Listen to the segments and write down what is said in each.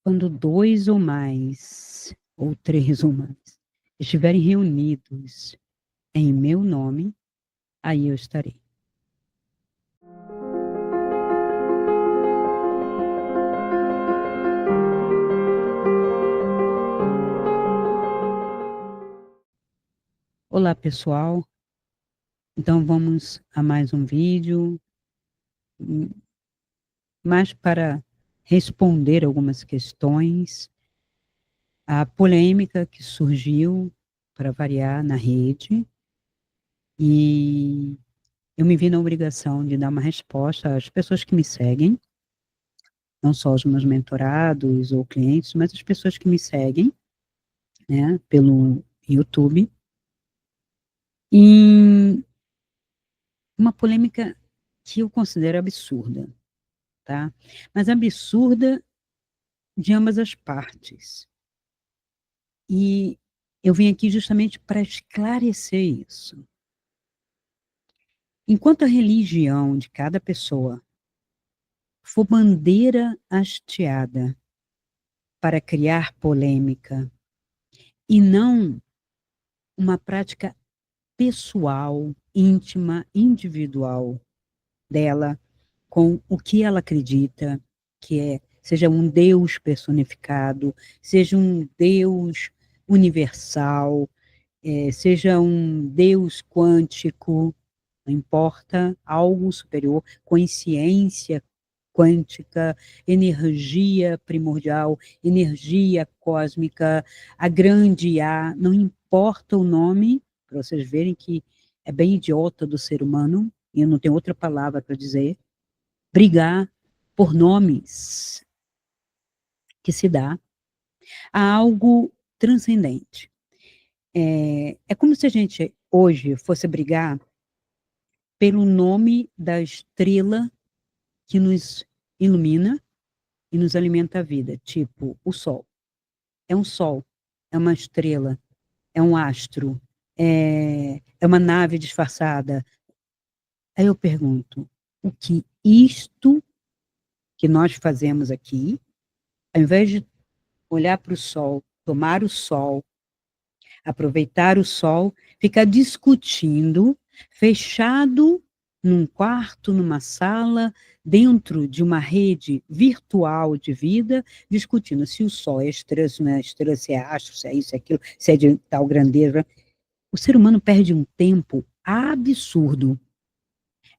Quando dois ou mais, ou três ou mais, estiverem reunidos em meu nome, aí eu estarei. Olá, pessoal. Então, vamos a mais um vídeo, mais para responder algumas questões. A polêmica que surgiu, para variar, na rede, e eu me vi na obrigação de dar uma resposta às pessoas que me seguem, não só os meus mentorados ou clientes, mas as pessoas que me seguem, né, pelo YouTube, em uma polêmica que eu considero absurda, tá? Mas absurda de ambas as partes. E eu vim aqui justamente para esclarecer isso. Enquanto a religião de cada pessoa for bandeira hasteada para criar polêmica e não uma prática pessoal, íntima, individual dela, com o que ela acredita que é, seja um Deus personificado, seja um Deus universal, seja um Deus quântico, não importa, algo superior, consciência quântica, energia primordial, energia cósmica, a grande A, não importa o nome, para vocês verem que é bem idiota do ser humano, e eu não tenho outra palavra para dizer, brigar por nomes que se dá a algo transcendente. É como se a gente hoje fosse brigar pelo nome da estrela que nos ilumina e nos alimenta a vida, tipo o Sol. É um Sol, é uma estrela, é um astro, é uma nave disfarçada. Aí eu pergunto, o que isto que nós fazemos aqui, ao invés de olhar para o Sol, tomar o Sol, aproveitar o Sol, ficar discutindo, fechado num quarto, numa sala, dentro de uma rede virtual de vida, discutindo se o Sol é estrela, se não é estrela, se é astro, se é isso, se é aquilo, se é de tal grandeza. O ser humano perde um tempo absurdo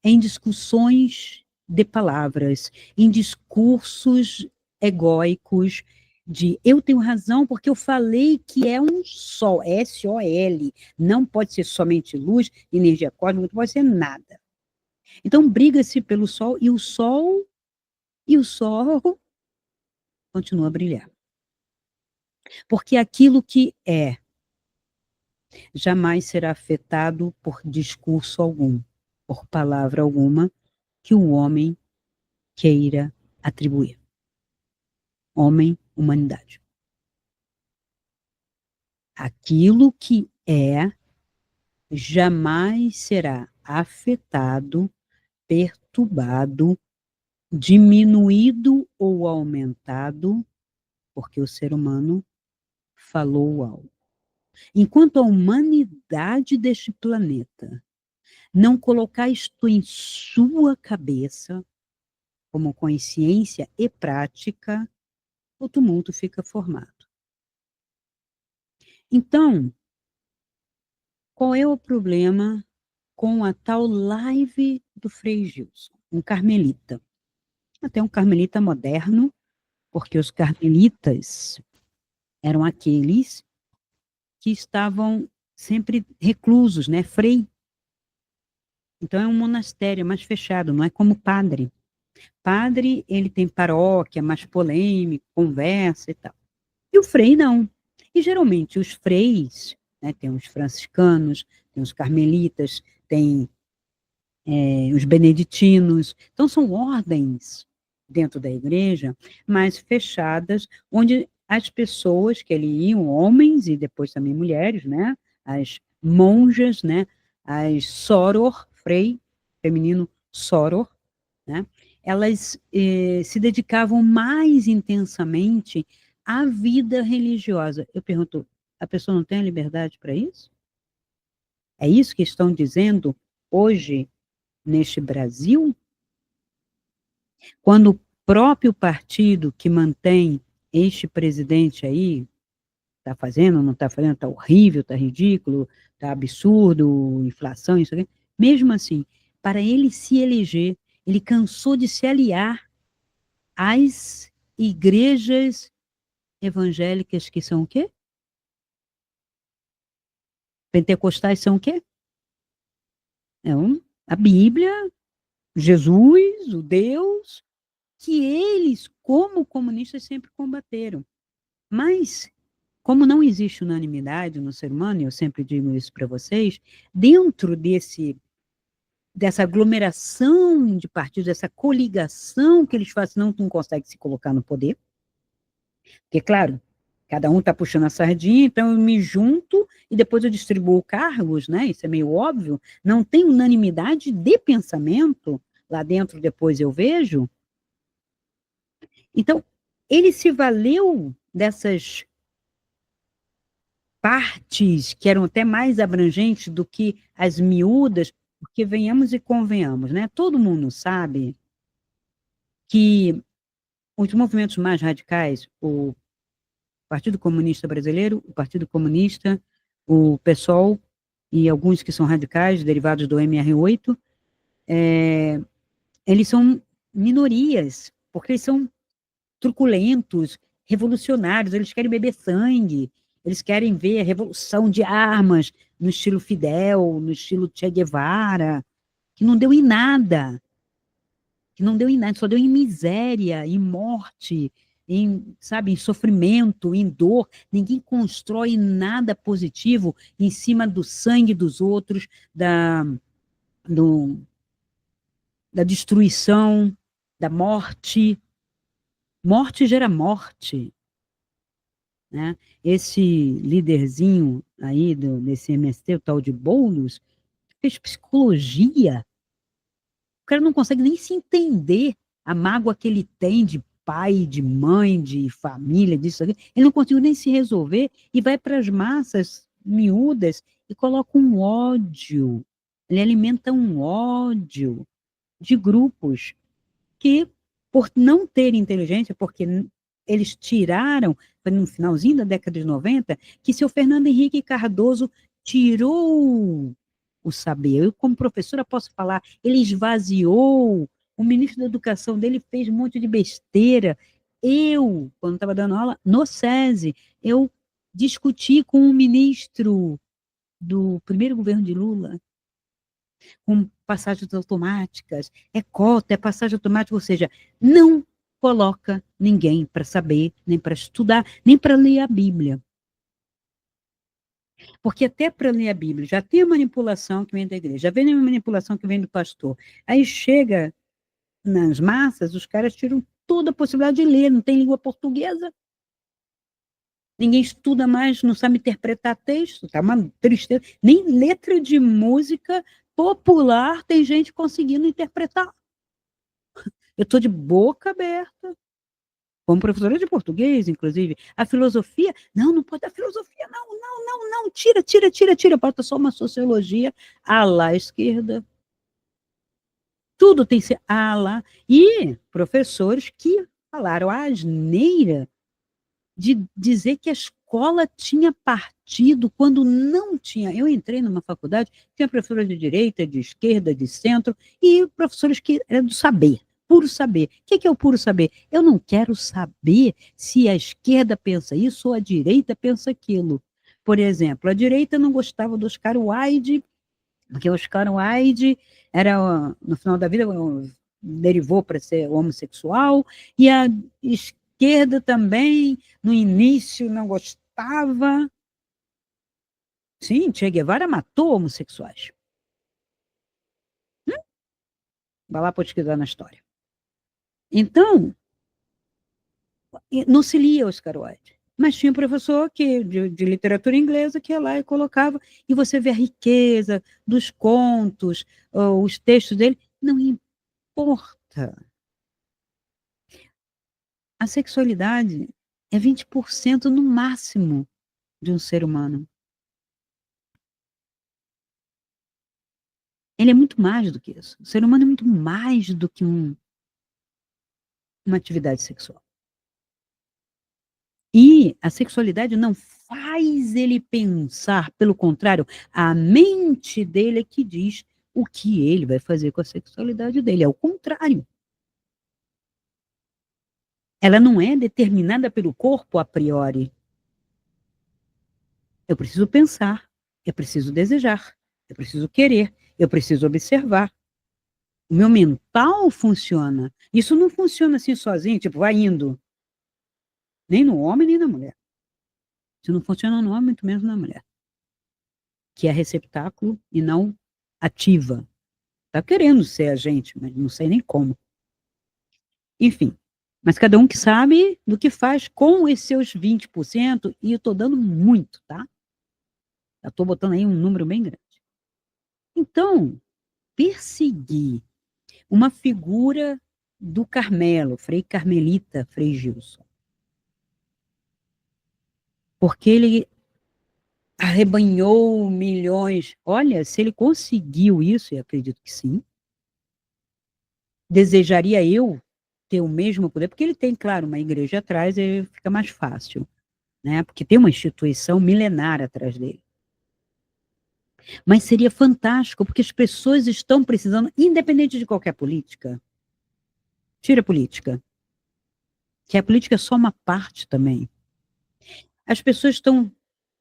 em discussões de palavras, em discursos egóicos de eu tenho razão porque eu falei que é um sol, S-O-L, não pode ser somente luz, energia cósmica, não pode ser nada. Então briga-se pelo sol e o sol continua a brilhar. Porque aquilo que é jamais será afetado por discurso algum, por palavra alguma que o homem queira atribuir. Homem, humanidade. Aquilo que é jamais será afetado, perturbado, diminuído ou aumentado, porque o ser humano falou algo. Enquanto a humanidade deste planeta não colocar isto em sua cabeça, como consciência e prática, o tumulto fica formado. Então, qual é o problema com a tal live do Frei Gilson? Um carmelita. Até um carmelita moderno, porque os carmelitas eram aqueles que estavam sempre reclusos, né? Frei. Então é um monastério mais fechado, não é como padre. Padre, ele tem paróquia, mais polêmico, conversa e tal. E o frei não. E geralmente os freis, né, tem os franciscanos, tem os carmelitas, tem os beneditinos. Então, são ordens dentro da igreja, mais fechadas, onde as pessoas que ali iam, homens e depois também mulheres, né? As monjas, né? As soror, frei, feminino soror, né? elas se dedicavam mais intensamente à vida religiosa. Eu pergunto, a pessoa não tem a liberdade para isso? É isso que estão dizendo hoje neste Brasil? Quando o próprio partido que mantém este presidente aí está fazendo, não está fazendo, está horrível, está ridículo, está absurdo, inflação, isso aqui. Mesmo assim, para ele se eleger, ele cansou de se aliar às igrejas evangélicas que são o quê? Pentecostais são o quê? A Bíblia, Jesus, o Deus, que eles, como comunistas, sempre combateram. Mas, como não existe unanimidade no ser humano, e eu sempre digo isso para vocês, dentro dessa aglomeração de partidos, dessa coligação que eles fazem, não conseguem se colocar no poder, porque, claro, cada um está puxando a sardinha, então eu me junto e depois eu distribuo cargos, né? Isso é meio óbvio. Não tem unanimidade de pensamento lá dentro, depois eu vejo. Então, ele se valeu dessas partes que eram até mais abrangentes do que as miúdas, porque venhamos e convenhamos, né? Todo mundo sabe que os movimentos mais radicais, o Partido Comunista Brasileiro, o Partido Comunista, o PSOL e alguns que são radicais, derivados do MR8, eles são minorias, porque eles são truculentos, revolucionários, eles querem beber sangue, eles querem ver a revolução de armas no estilo Fidel, no estilo Che Guevara, que não deu em nada, só deu em miséria, em morte, sabe, em sofrimento, em dor. Ninguém constrói nada positivo em cima do sangue dos outros, do, da destruição, da morte. Morte gera morte. Né? Esse líderzinho aí desse MST, o tal de Boulos, fez psicologia. O cara não consegue nem se entender a mágoa que ele tem de pai, de mãe, de família, disso aqui. Ele não conseguiu nem se resolver e vai para as massas miúdas e coloca um ódio. Ele alimenta um ódio de grupos que, por não ter inteligência, porque eles tiraram, foi no finalzinho da década de 90, que seu Fernando Henrique Cardoso tirou o saber. Eu, como professora, posso falar, ele esvaziou, o ministro da Educação dele fez um monte de besteira. Eu, quando estava dando aula no SESI, eu discuti com o ministro do primeiro governo de Lula, com passagens automáticas, é cota, é passagem automática, ou seja, não coloca ninguém para saber, nem para estudar, nem para ler a Bíblia. Porque até para ler a Bíblia já tem a manipulação que vem da igreja, já vem a manipulação que vem do pastor. Aí chega nas massas, os caras tiram toda a possibilidade de ler, não tem língua portuguesa. Ninguém estuda mais, não sabe interpretar texto, tá uma tristeza. Nem letra de música popular tem gente conseguindo interpretar. Eu estou de boca aberta, como professora de português, inclusive. A filosofia, não pode a filosofia, não, tira, bota só uma sociologia à la esquerda. Tudo tem que ser à la. E professores que falaram a asneira de dizer que a escola tinha partido quando não tinha. Eu entrei numa faculdade, tinha professores de direita, de esquerda, de centro, e professores que eram do saber, puro saber. O que é o puro saber? Eu não quero saber se a esquerda pensa isso ou a direita pensa aquilo. Por exemplo, a direita não gostava do Oscar Wilde, porque o Oscar Wilde era, no final da vida, derivou para ser homossexual, e a esquerda também, no início, não gostava. Sim, Che Guevara matou homossexuais. Vai lá pesquisar na história. Então, não se lia Oscar Wilde. Mas tinha um professor de literatura inglesa que ia lá e colocava, e você vê a riqueza dos contos, os textos dele, não importa. A sexualidade é 20% no máximo de um ser humano. Ele é muito mais do que isso. O ser humano é muito mais do que uma atividade sexual. E a sexualidade não faz ele pensar, pelo contrário, a mente dele é que diz o que ele vai fazer com a sexualidade dele, é o contrário. Ela não é determinada pelo corpo a priori. Eu preciso pensar, eu preciso desejar, eu preciso querer, eu preciso observar. O meu mental funciona. Isso não funciona assim sozinho, tipo, vai indo. Nem no homem, nem na mulher. Isso não funciona no homem, muito menos na mulher. Que é receptáculo e não ativa. Tá querendo ser agente, mas não sei nem como. Enfim, mas cada um que sabe do que faz com os seus 20%, e eu tô dando muito, tá? Eu tô botando aí um número bem grande. Então, perseguir uma figura do Carmelo, Frei Carmelita, Frei Gilson, porque ele arrebanhou milhões. Olha, se ele conseguiu isso, e acredito que sim, desejaria eu ter o mesmo poder, porque ele tem, claro, uma igreja atrás, e fica mais fácil, né? Porque tem uma instituição milenar atrás dele. Mas seria fantástico, porque as pessoas estão precisando, independente de qualquer política, tira a política, que a política é só uma parte também. As pessoas estão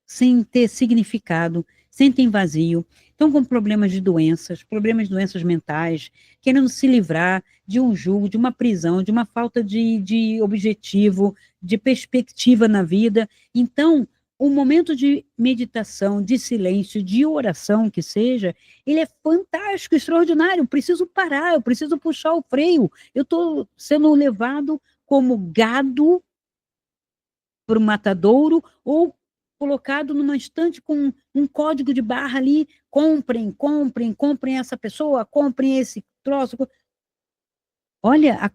sem ter significado, sentem vazio, estão com problemas de doenças mentais, querendo se livrar de um julgo, de uma prisão, de uma falta de objetivo, de perspectiva na vida. Então, o momento de meditação, de silêncio, de oração que seja, ele é fantástico, extraordinário. Eu preciso parar, eu preciso puxar o freio. Eu estou sendo levado como gado por um matadouro ou colocado numa estante com um código de barra ali, comprem, comprem, comprem essa pessoa, comprem esse troço. Olha, a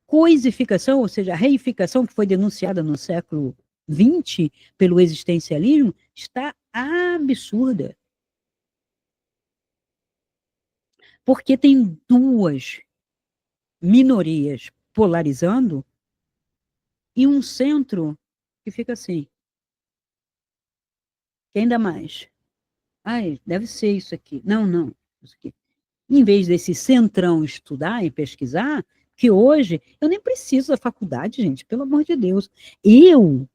coisificação, ou seja, a reificação que foi denunciada no século XX pelo existencialismo, está absurda. Porque tem duas minorias polarizando e um centro que fica assim, que ainda mais. Ai, deve ser isso aqui. Não, não, isso aqui. Em vez desse centrão estudar e pesquisar, que hoje eu nem preciso da faculdade, gente, pelo amor de Deus. Eu,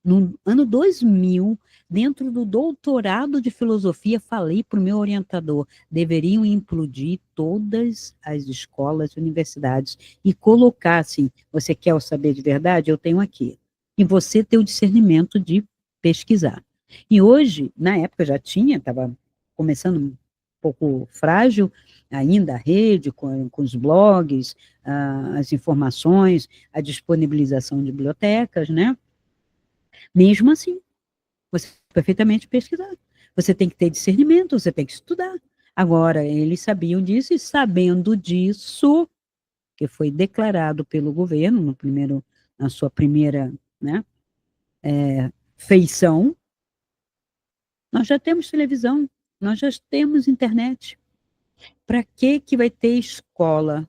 no ano 2000, dentro do doutorado de filosofia, falei para o meu orientador, deveriam implodir todas as escolas e universidades e colocar assim, você quer o saber de verdade? Eu tenho aqui. E você ter o discernimento de pesquisar. E hoje, na época já tinha, estava começando um pouco frágil ainda a rede, com os blogs, as informações, a disponibilização de bibliotecas, né? Mesmo assim, você perfeitamente pesquisar. Você tem que ter discernimento, você tem que estudar. Agora, eles sabiam disso e sabendo disso, que foi declarado pelo governo na sua primeira, né, feição, nós já temos televisão, nós já temos internet. Para que vai ter escola?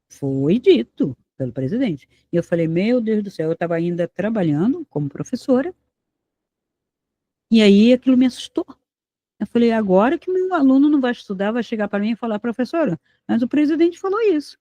Foi dito pelo presidente. E eu falei, meu Deus do céu, eu estava ainda trabalhando como professora, e aí aquilo me assustou. Eu falei, agora que meu aluno não vai estudar, vai chegar para mim e falar, professora, mas o presidente falou isso.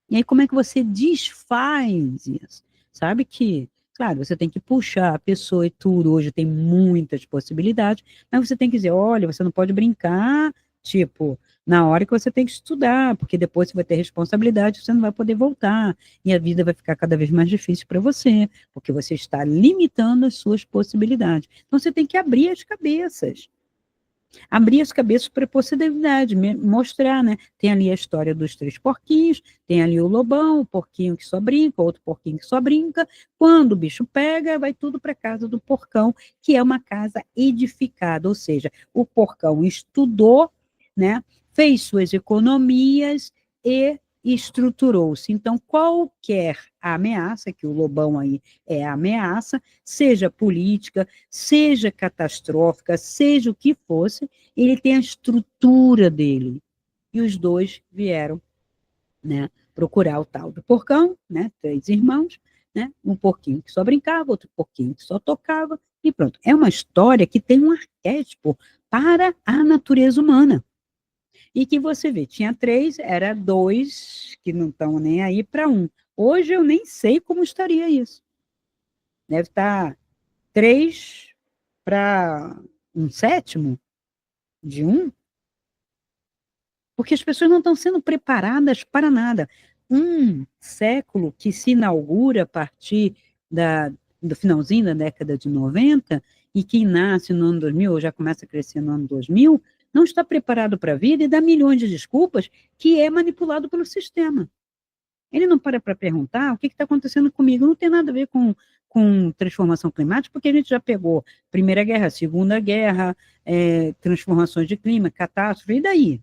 E aí como é que você desfaz isso? Sabe que, claro, você tem que puxar a pessoa e tudo, hoje tem muitas possibilidades, mas você tem que dizer, olha, você não pode brincar, tipo, na hora que você tem que estudar, porque depois você vai ter responsabilidade, você não vai poder voltar, e a vida vai ficar cada vez mais difícil para você, porque você está limitando as suas possibilidades. Então você tem que abrir as cabeças. Abrir as cabeças para a possibilidade, mostrar, né? Tem ali a história dos três porquinhos, tem ali o lobão, o porquinho que só brinca, outro porquinho que só brinca. Quando o bicho pega, vai tudo para a casa do porcão, que é uma casa edificada, ou seja, o porcão estudou, né? Fez suas economias e estruturou-se. Então, qualquer ameaça, que o lobão aí é a ameaça, seja política, seja catastrófica, seja o que fosse, ele tem a estrutura dele. E os dois vieram, né, procurar o tal do porcão, né, 3 irmãos, né, um porquinho que só brincava, outro porquinho que só tocava, e pronto. É uma história que tem um arquétipo para a natureza humana. E que você vê, tinha 3, era 2 que não estão nem aí para 1. Hoje eu nem sei como estaria isso. Deve estar 3 para um sétimo de 1, porque as pessoas não estão sendo preparadas para nada. Um século que se inaugura a partir do finalzinho da década de 90 e que nasce no ano 2000, ou já começa a crescer no ano 2000, não está preparado para a vida e dá milhões de desculpas, que é manipulado pelo sistema. Ele não para perguntar o que está acontecendo comigo. Não tem nada a ver com transformação climática, porque a gente já pegou Primeira Guerra, Segunda Guerra, transformações de clima, catástrofe, e daí?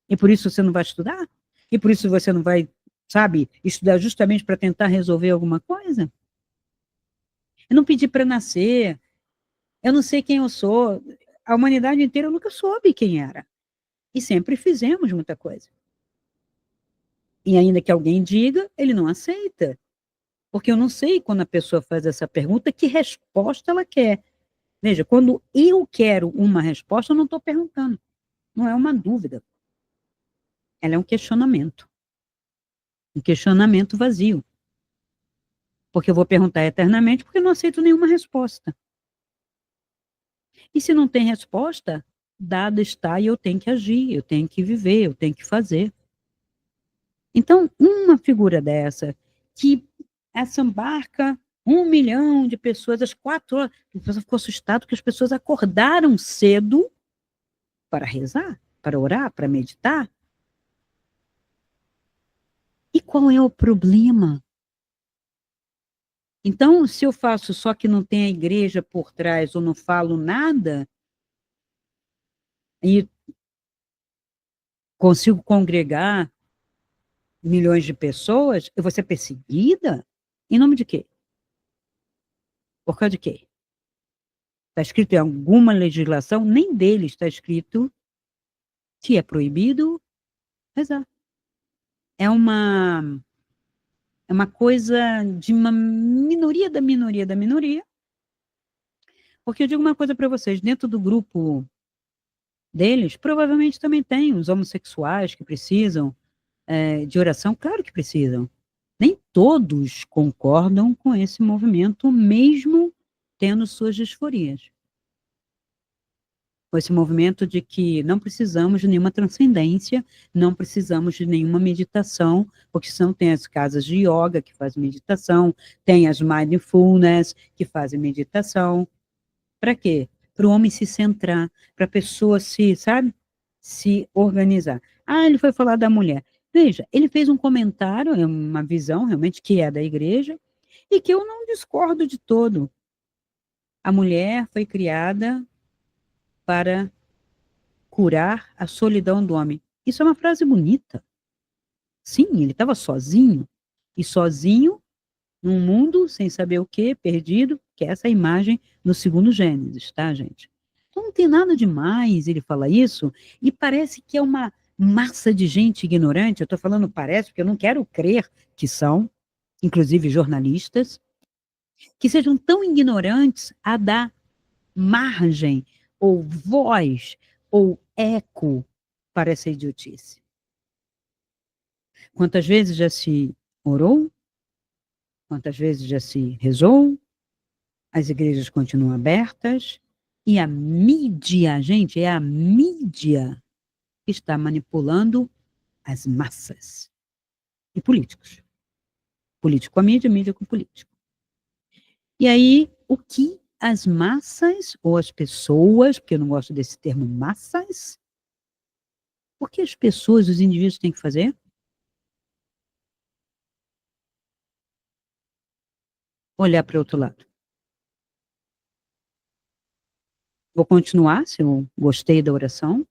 E por isso você não vai estudar? E por isso você não vai, sabe, estudar justamente para tentar resolver alguma coisa? Eu não pedi para nascer, eu não sei quem eu sou. A humanidade inteira nunca soube quem era. E sempre fizemos muita coisa. E ainda que alguém diga, ele não aceita. Porque eu não sei, quando a pessoa faz essa pergunta, que resposta ela quer. Veja, quando eu quero uma resposta, eu não estou perguntando. Não é uma dúvida. Ela é um questionamento. Um questionamento vazio. Porque eu vou perguntar eternamente porque eu não aceito nenhuma resposta. E se não tem resposta, dado está e eu tenho que agir, eu tenho que viver, eu tenho que fazer. Então, uma figura dessa, que essa embarca 1 milhão de pessoas, às 4 horas, a pessoa ficou assustada que as pessoas acordaram cedo para rezar, para orar, para meditar. E qual é o problema? Então, se eu faço só que não tem a igreja por trás ou não falo nada, e consigo congregar milhões de pessoas, eu vou ser perseguida? Em nome de quê? Por causa de quê? Está escrito em alguma legislação, nem dele está escrito que é proibido rezar. É uma coisa de uma minoria da minoria da minoria, porque eu digo uma coisa para vocês, dentro do grupo deles, provavelmente também tem os homossexuais que precisam de oração, claro que precisam. Nem todos concordam com esse movimento, mesmo tendo suas disforias. Com esse movimento de que não precisamos de nenhuma transcendência, não precisamos de nenhuma meditação, porque senão tem as casas de yoga que fazem meditação, tem as mindfulness que fazem meditação. Para quê? Para o homem se centrar, para a pessoa se, sabe, se organizar. Ah, ele foi falar da mulher. Veja, ele fez um comentário, é uma visão realmente que é da igreja, e que eu não discordo de todo. A mulher foi criada para curar a solidão do homem. Isso é uma frase bonita. Sim, ele estava sozinho, e sozinho num mundo sem saber o que, perdido, que é essa imagem no segundo Gênesis, tá, gente? Então não tem nada demais ele falar isso, e parece que é uma massa de gente ignorante, eu estou falando parece, porque eu não quero crer que são, inclusive jornalistas, que sejam tão ignorantes a dar margem, ou voz, ou eco para essa idiotice. Quantas vezes já se orou? Quantas vezes já se rezou? As igrejas continuam abertas e a mídia, gente, é a mídia que está manipulando as massas. E políticos. Político com a mídia, mídia com político. E aí, o que as massas, ou as pessoas, porque eu não gosto desse termo massas, o que as pessoas, os indivíduos têm que fazer? Olhar para o outro lado. Vou continuar se eu gostei da oração.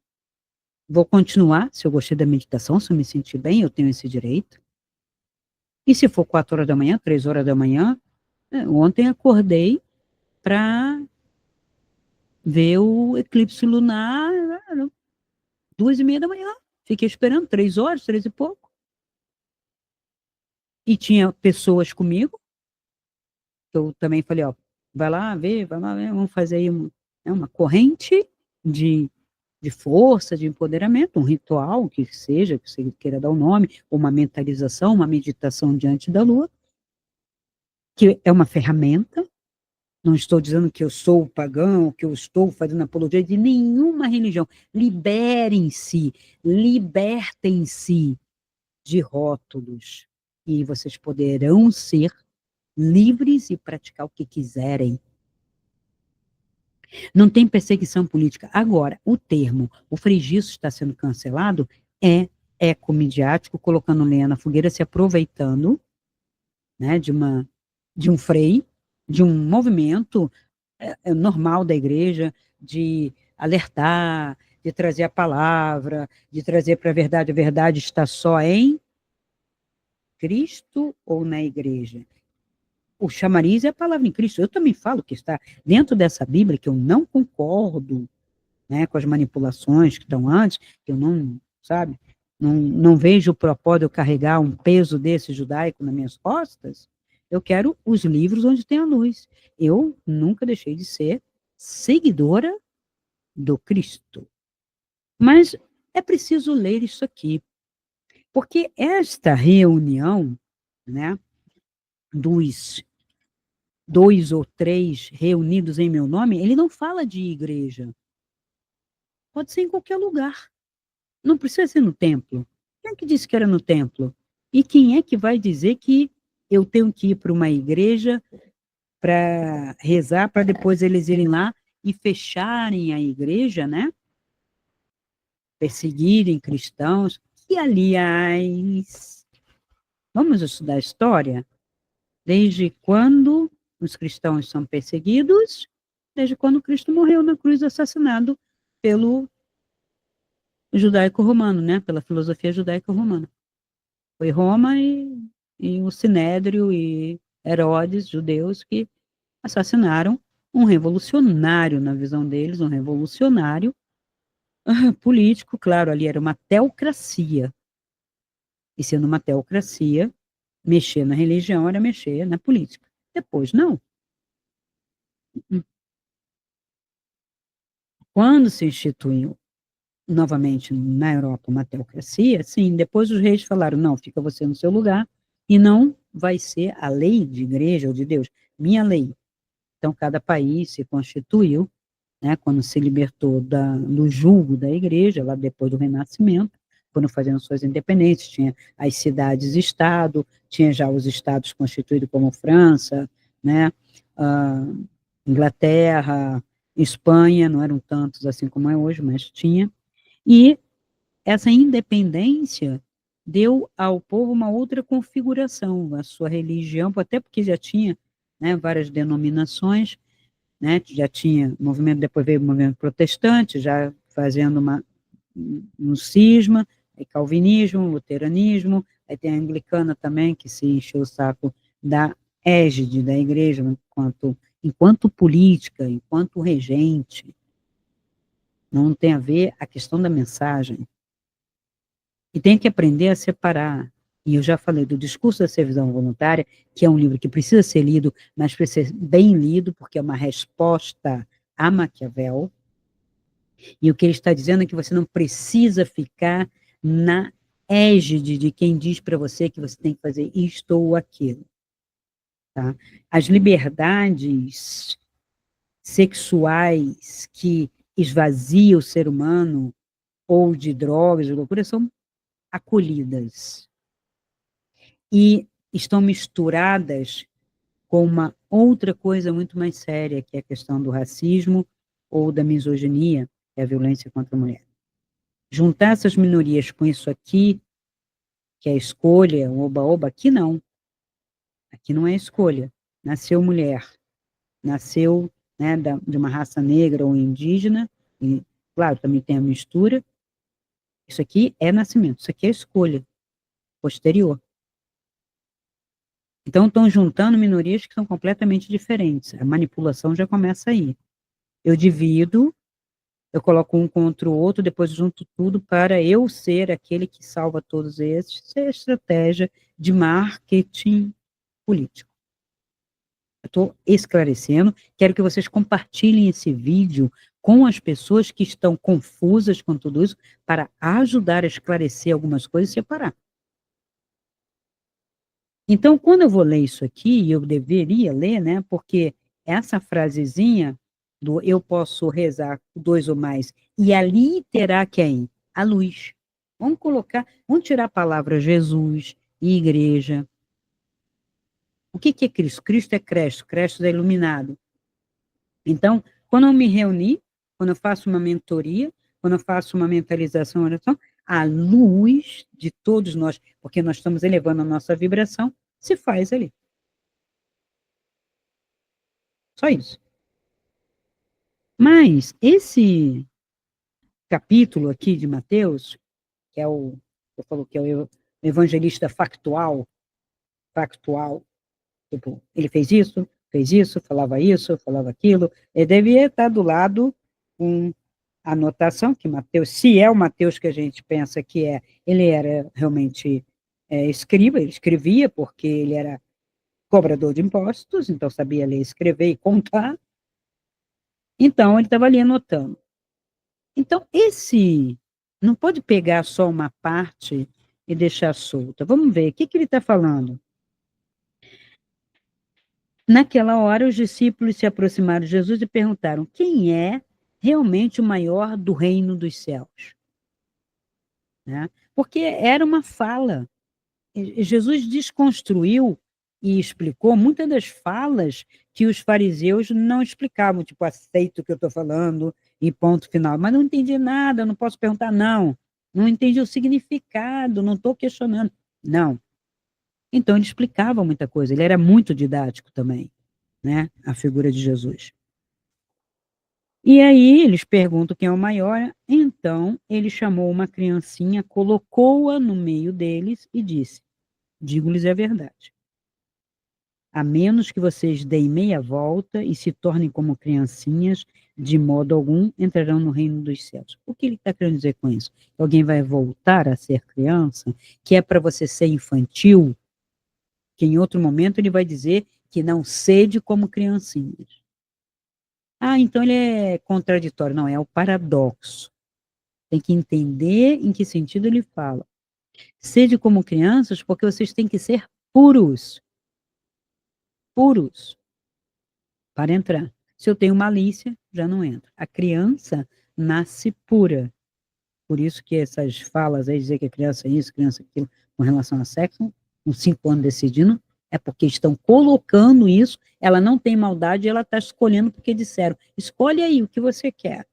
Vou continuar se eu gostei da meditação, se eu me sentir bem, eu tenho esse direito. E se for 4 horas da manhã, 3 horas da manhã, ontem acordei para ver o eclipse lunar, 2h30 da manhã. Fiquei esperando 3 horas, 3 e pouco. E tinha pessoas comigo, que eu também falei, ó, vai lá ver, vamos fazer aí uma corrente de, de força, de empoderamento, um ritual, que seja, que você queira dar o nome, uma mentalização, uma meditação diante da lua, que é uma ferramenta. Não estou dizendo que eu sou pagão, que eu estou fazendo apologia de nenhuma religião. Liberem-se, libertem-se de rótulos, e vocês poderão ser livres e praticar o que quiserem. Não tem perseguição política. Agora, o termo, o fregiço está sendo cancelado, é ecomediático, colocando lenha na fogueira, se aproveitando, né, de um freio, de um movimento normal da igreja, de alertar, de trazer a palavra, de trazer para a verdade está só em Cristo ou na igreja. O chamariz é a palavra em Cristo. Eu também falo que está dentro dessa Bíblia, que eu não concordo, né, com as manipulações que estão antes, que eu não, sabe, não vejo o propósito de eu carregar um peso desse judaico nas minhas costas. Eu quero os livros onde tem a luz. Eu nunca deixei de ser seguidora do Cristo. Mas é preciso ler isso aqui, porque esta reunião, né, dos 2 ou 3 reunidos em meu nome, ele não fala de igreja. Pode ser em qualquer lugar. Não precisa ser no templo. Quem é que disse que era no templo? E quem é que vai dizer que eu tenho que ir para uma igreja para rezar, para depois eles irem lá e fecharem a igreja, né? Perseguirem cristãos. E, aliás, vamos estudar a história? Desde quando os cristãos são perseguidos? Desde quando Cristo morreu na cruz, assassinado pelo judaico-romano, né? Pela filosofia judaico-romana. Foi Roma e o Sinédrio e Herodes, judeus, que assassinaram um revolucionário, na visão deles, um revolucionário político. Claro, ali era uma teocracia. E sendo uma teocracia, mexer na religião era mexer na política. Depois, não. Quando se instituiu novamente na Europa uma teocracia, sim, depois os reis falaram, não, fica você no seu lugar, e não vai ser a lei de igreja ou de Deus, minha lei. Então, cada país se constituiu, né, quando se libertou do jugo da igreja, lá depois do Renascimento, foram fazendo suas independências, tinha as cidades-estado, tinha já os estados constituídos como França, né, Inglaterra, Espanha, não eram tantos assim como é hoje, mas tinha, e essa independência deu ao povo uma outra configuração, a sua religião, até porque já tinha, né, várias denominações, né, já tinha movimento, depois veio o movimento protestante, já fazendo um cisma, aí calvinismo, luteranismo, aí tem a anglicana também, que se encheu o saco da égide da igreja, enquanto política, enquanto regente, não tem a ver a questão da mensagem. E tem que aprender a separar. E eu já falei do Discurso da Servidão Voluntária, que é um livro que precisa ser lido, mas precisa ser bem lido, porque é uma resposta a Maquiavel. E o que ele está dizendo é que você não precisa ficar na égide de quem diz para você que você tem que fazer isto ou aquilo. Tá? As liberdades sexuais que esvaziam o ser humano, ou de drogas, de loucura, são acolhidas. E estão misturadas com uma outra coisa muito mais séria, que é a questão do racismo ou da misoginia, que é a violência contra a mulher. Juntar essas minorias com isso aqui, que é a escolha, o oba-oba, aqui não. Aqui não é escolha. Nasceu mulher, nasceu, né, de uma raça negra ou indígena, e, claro, também tem a mistura. Isso aqui é nascimento, isso aqui é escolha posterior. Então, estão juntando minorias que são completamente diferentes. A manipulação já começa aí. Eu divido, eu coloco um contra o outro, depois junto tudo para eu ser aquele que salva todos esses. Isso é estratégia de marketing político. Eu estou esclarecendo, quero que vocês compartilhem esse vídeo com as pessoas que estão confusas com tudo isso, para ajudar a esclarecer algumas coisas e separar. Então, quando eu vou ler isso aqui, eu deveria ler, né? Porque essa frasezinha do eu posso rezar dois ou mais, e ali terá quem? A luz. Vamos colocar, vamos tirar a palavra Jesus e igreja. O que que é Cristo? Cristo é Cristo, Cristo é iluminado. Então, quando eu me reunir, quando eu faço uma mentoria, quando eu faço uma mentalização, oração, a luz de todos nós, porque nós estamos elevando a nossa vibração, se faz ali. Só isso. Mas esse capítulo aqui de Mateus, que é o, eu falo que é o evangelista factual, factual, tipo, ele fez isso, falava aquilo, ele devia estar do lado com a anotação que Mateus, se é o Mateus que a gente pensa que é, ele era realmente escriba, ele escrevia porque ele era cobrador de impostos, então sabia ler, escrever e contar, então ele estava ali anotando. Então, esse não pode pegar só uma parte e deixar solta. Vamos ver, o que, que ele está falando? Naquela hora, os discípulos se aproximaram de Jesus e perguntaram: quem é realmente o maior do reino dos céus? Né? Porque era uma fala. Jesus desconstruiu e explicou muitas das falas que os fariseus não explicavam, tipo, aceito o que eu estou falando e ponto final. Mas não entendi nada, não posso perguntar, não. Não entendi o significado, não estou questionando. Não. Então, ele explicava muita coisa, ele era muito didático também, né? A figura de Jesus. E aí, eles perguntam quem é o maior, então ele chamou uma criancinha, colocou-a no meio deles e disse: digo-lhes a verdade. A menos que vocês deem meia volta e se tornem como criancinhas, de modo algum entrarão no reino dos céus. O que ele está querendo dizer com isso? Alguém vai voltar a ser criança, que é para você ser infantil, que em outro momento ele vai dizer que não sede como criancinhas. Ah, então ele é contraditório. Não, é o paradoxo. Tem que entender em que sentido ele fala. Sede como crianças, porque vocês têm que ser puros. Puros. Para entrar. Se eu tenho malícia, já não entra. A criança nasce pura. Por isso que essas falas aí, dizer que a criança é isso, criança é aquilo, com relação a sexo, com 5 anos decidindo, é porque estão colocando isso, ela não tem maldade, ela está escolhendo porque disseram, escolhe aí o que você quer.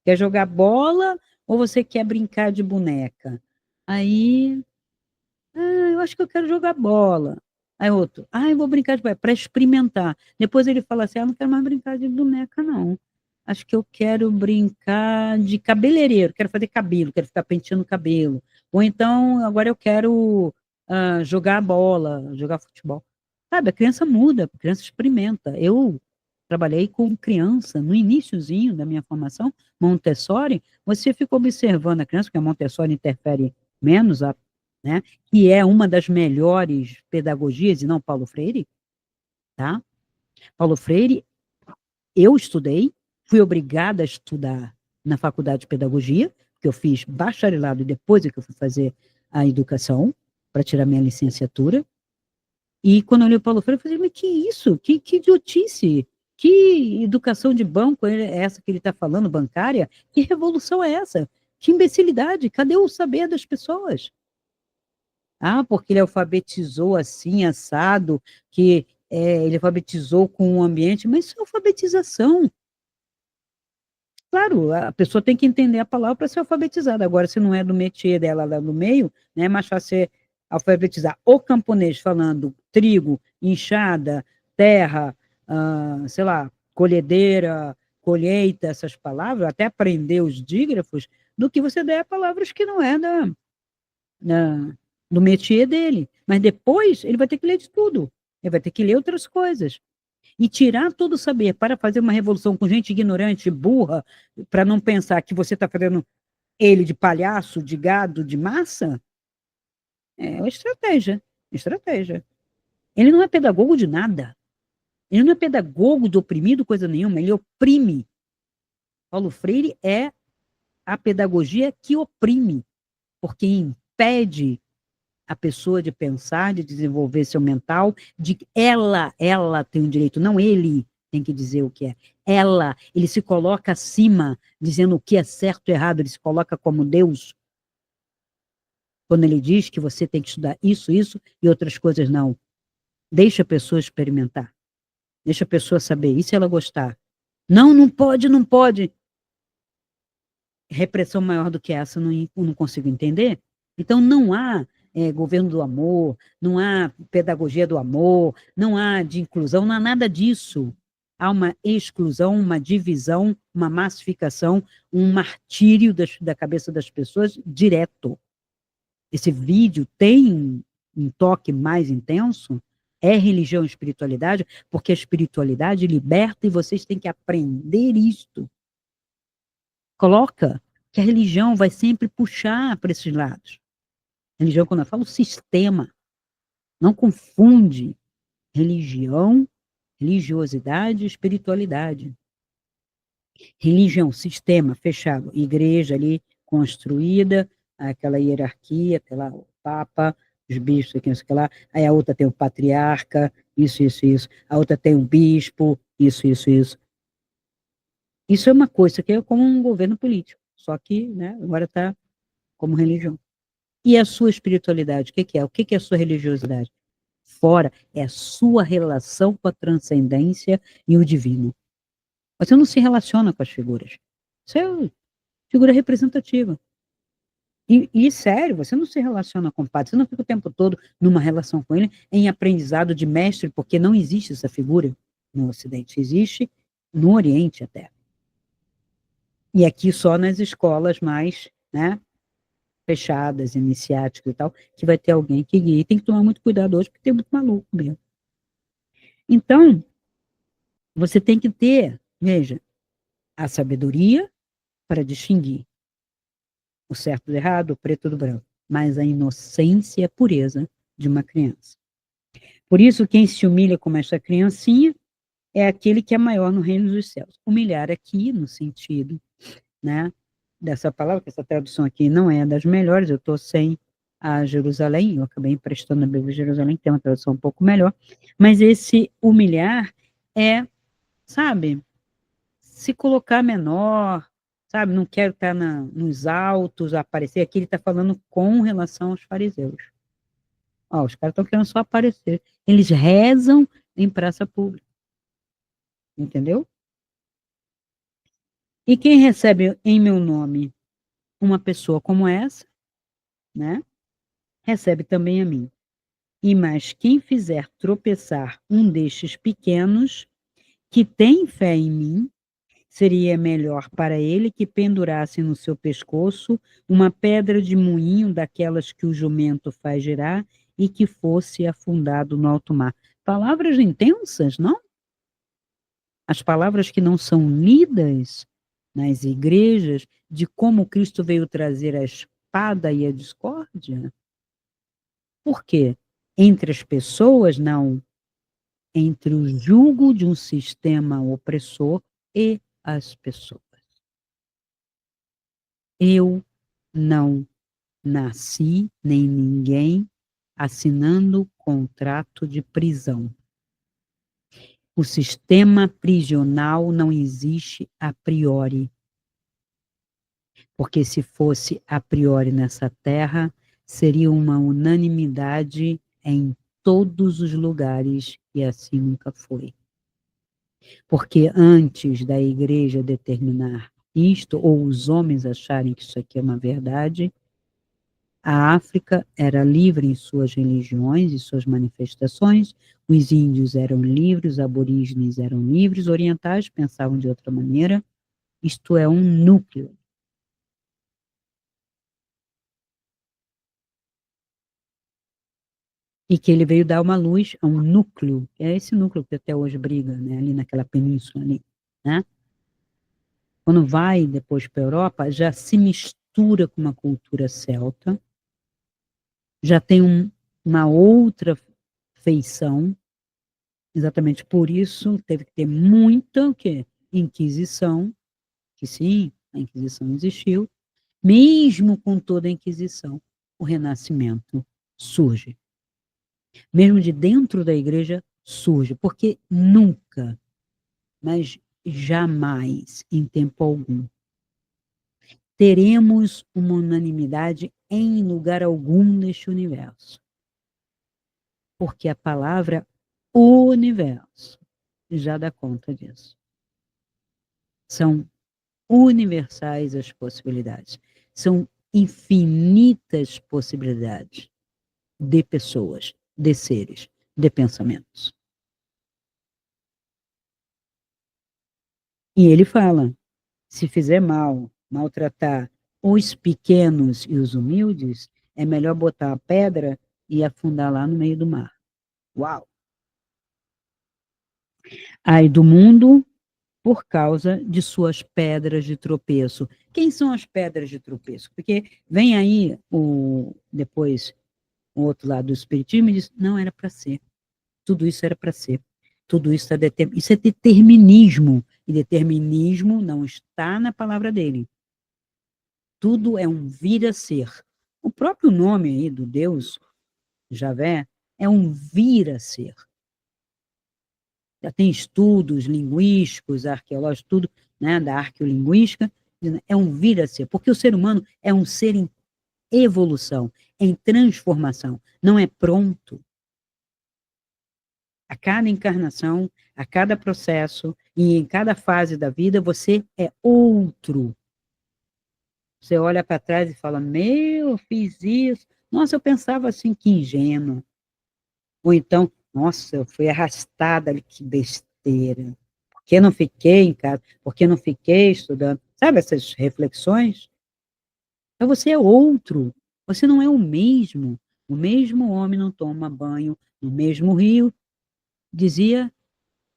Quer jogar bola ou você quer brincar de boneca? Aí, eu acho que eu quero jogar bola. Aí outro, eu vou brincar de boneca, para experimentar. Depois ele fala assim, não quero mais brincar de boneca, não. Acho que eu quero brincar de cabeleireiro, quero fazer cabelo, quero ficar penteando o cabelo. Ou então, agora eu quero jogar bola, jogar futebol. Sabe, a criança muda, a criança experimenta. Eu trabalhei com criança no iniciozinho da minha formação, Montessori, você fica observando a criança, porque a Montessori interfere menos, né, que é uma das melhores pedagogias, e não Paulo Freire, tá? Paulo Freire, eu estudei, fui obrigada a estudar na faculdade de pedagogia, que eu fiz bacharelado e depois é que eu fui fazer a educação, para tirar minha licenciatura, e quando eu li o Paulo Freire, eu falei, mas que isso? Que idiotice? Que educação de banco é essa que ele está falando, bancária? Que revolução é essa? Que imbecilidade? Cadê o saber das pessoas? Porque ele alfabetizou assim, assado, que ele alfabetizou com o ambiente, mas isso é alfabetização. Claro, a pessoa tem que entender a palavra para ser alfabetizada. Agora, se não é do métier dela lá no meio, né, é mais fácil ser alfabetizar o camponês falando trigo, enxada, terra, sei lá, colhedeira, colheita, essas palavras, até aprender os dígrafos, do que você der palavras que não é da do métier dele. Mas depois ele vai ter que ler de tudo. Ele vai ter que ler outras coisas. E tirar todo o saber para fazer uma revolução com gente ignorante, burra, para não pensar que você está fazendo ele de palhaço, de gado, de massa, é uma estratégia. Estratégia. Ele não é pedagogo de nada. Ele não é pedagogo do oprimido, coisa nenhuma. Ele oprime. Paulo Freire é a pedagogia que oprime, porque impede a pessoa de pensar, de desenvolver seu mental, de ela tem o direito, não ele tem que dizer o que é. Ele se coloca acima, dizendo o que é certo e errado, ele se coloca como Deus, quando ele diz que você tem que estudar isso e outras coisas não. Deixa a pessoa experimentar, deixa a pessoa saber, e se ela gostar? Não, não pode, não pode. Repressão maior do que essa, não consigo entender. Então, não há governo do amor, não há pedagogia do amor, não há de inclusão, não há nada disso. Há uma exclusão, uma divisão, uma massificação, um martírio da cabeça das pessoas direto. Esse vídeo tem um toque mais intenso, é religião e espiritualidade, porque a espiritualidade liberta e vocês têm que aprender isto. Coloca que a religião vai sempre puxar para esses lados. Religião, quando eu falo sistema, não confunde religião, religiosidade e espiritualidade. Religião, sistema fechado, igreja ali construída, aquela hierarquia, até lá o Papa, os bispos, aqui, não sei o que lá, aí a outra tem o patriarca, isso, a outra tem o bispo, isso. Isso é uma coisa, isso aqui é como um governo político, só que, né, agora está como religião. E a sua espiritualidade, o que que é? O que que é a sua religiosidade? Fora, é a sua relação com a transcendência e o divino. Você não se relaciona com as figuras. Você é figura representativa. Sério, você não se relaciona com o padre, você não fica o tempo todo numa relação com ele, em aprendizado de mestre, porque não existe essa figura no Ocidente, existe no Oriente até. E aqui só nas escolas mais, né, fechadas, iniciáticas e tal, que vai ter alguém que guie. E tem que tomar muito cuidado hoje, porque tem muito maluco mesmo. Então, você tem que ter, veja, a sabedoria para distinguir o certo do errado, o preto do branco, mas a inocência e a pureza de uma criança. Por isso, quem se humilha como esta criancinha é aquele que é maior no reino dos céus. Humilhar aqui, no sentido, né, dessa palavra, que essa tradução aqui não é das melhores, eu estou sem a Jerusalém, eu acabei emprestando a Bíblia de Jerusalém, que tem uma tradução um pouco melhor, mas esse humilhar é, sabe, se colocar menor, sabe, não quero estar nos altos, aparecer, aqui ele está falando com relação aos fariseus. Ó, os caras estão querendo só aparecer, eles rezam em praça pública, entendeu? E quem recebe em meu nome uma pessoa como essa, né, recebe também a mim. E mais quem fizer tropeçar um destes pequenos, que tem fé em mim, seria melhor para ele que pendurasse no seu pescoço uma pedra de moinho daquelas que o jumento faz girar e que fosse afundado no alto mar. Palavras intensas, não? As palavras que não são lidas nas igrejas de como Cristo veio trazer a espada e a discórdia. Por quê? Entre as pessoas, não. Entre o jugo de um sistema opressor e as pessoas. Eu não nasci, nem ninguém, assinando contrato de prisão. O sistema prisional não existe a priori. Porque se fosse a priori nessa terra, seria uma unanimidade em todos os lugares, e assim nunca foi. Porque antes da igreja determinar isto, ou os homens acharem que isso aqui é uma verdade, a África era livre em suas religiões e suas manifestações, os índios eram livres, os aborígenes eram livres, os orientais pensavam de outra maneira, isto é um núcleo. e que ele veio dar uma luz a um núcleo, é esse núcleo que até hoje briga, né, ali naquela península ali, né? Quando vai depois para a Europa, já se mistura com uma cultura celta, já tem uma outra feição, exatamente por isso teve que ter muita o quê? Inquisição, que sim, a Inquisição existiu, mesmo com toda a Inquisição, o Renascimento surge. Mesmo de dentro da igreja, surge, porque nunca, mas jamais, em tempo algum, teremos uma unanimidade em lugar algum neste universo. Porque a palavra universo já dá conta disso. São universais as possibilidades. São infinitas possibilidades de pessoas, de seres, de pensamentos. E ele fala: se fizer mal, maltratar os pequenos e os humildes, é melhor botar a pedra e afundar lá no meio do mar. Uau! Ai do mundo por causa de suas pedras de tropeço. Quem são as pedras de tropeço? Porque vem aí depois o outro lado do espiritismo e diz: não era para ser. Tudo isso era para ser. Tudo isso isso é determinismo. E determinismo não está na palavra dele. Tudo é um vir a ser. O próprio nome aí do Deus, Javé, é um vir a ser. Já tem estudos linguísticos, arqueológicos, tudo, né, da arqueolinguística, é um vir a ser, porque o ser humano é um ser em evolução, em transformação, não é pronto. A cada encarnação, a cada processo e em cada fase da vida, você é outro. Você olha para trás e fala: meu, eu fiz isso. Nossa, eu pensava assim, que ingênuo. Ou então, nossa, eu fui arrastada ali, que besteira. Por que não fiquei em casa? Por que não fiquei estudando? Sabe essas reflexões? Então você é outro. Você não é o mesmo. O mesmo homem não toma banho no mesmo rio, dizia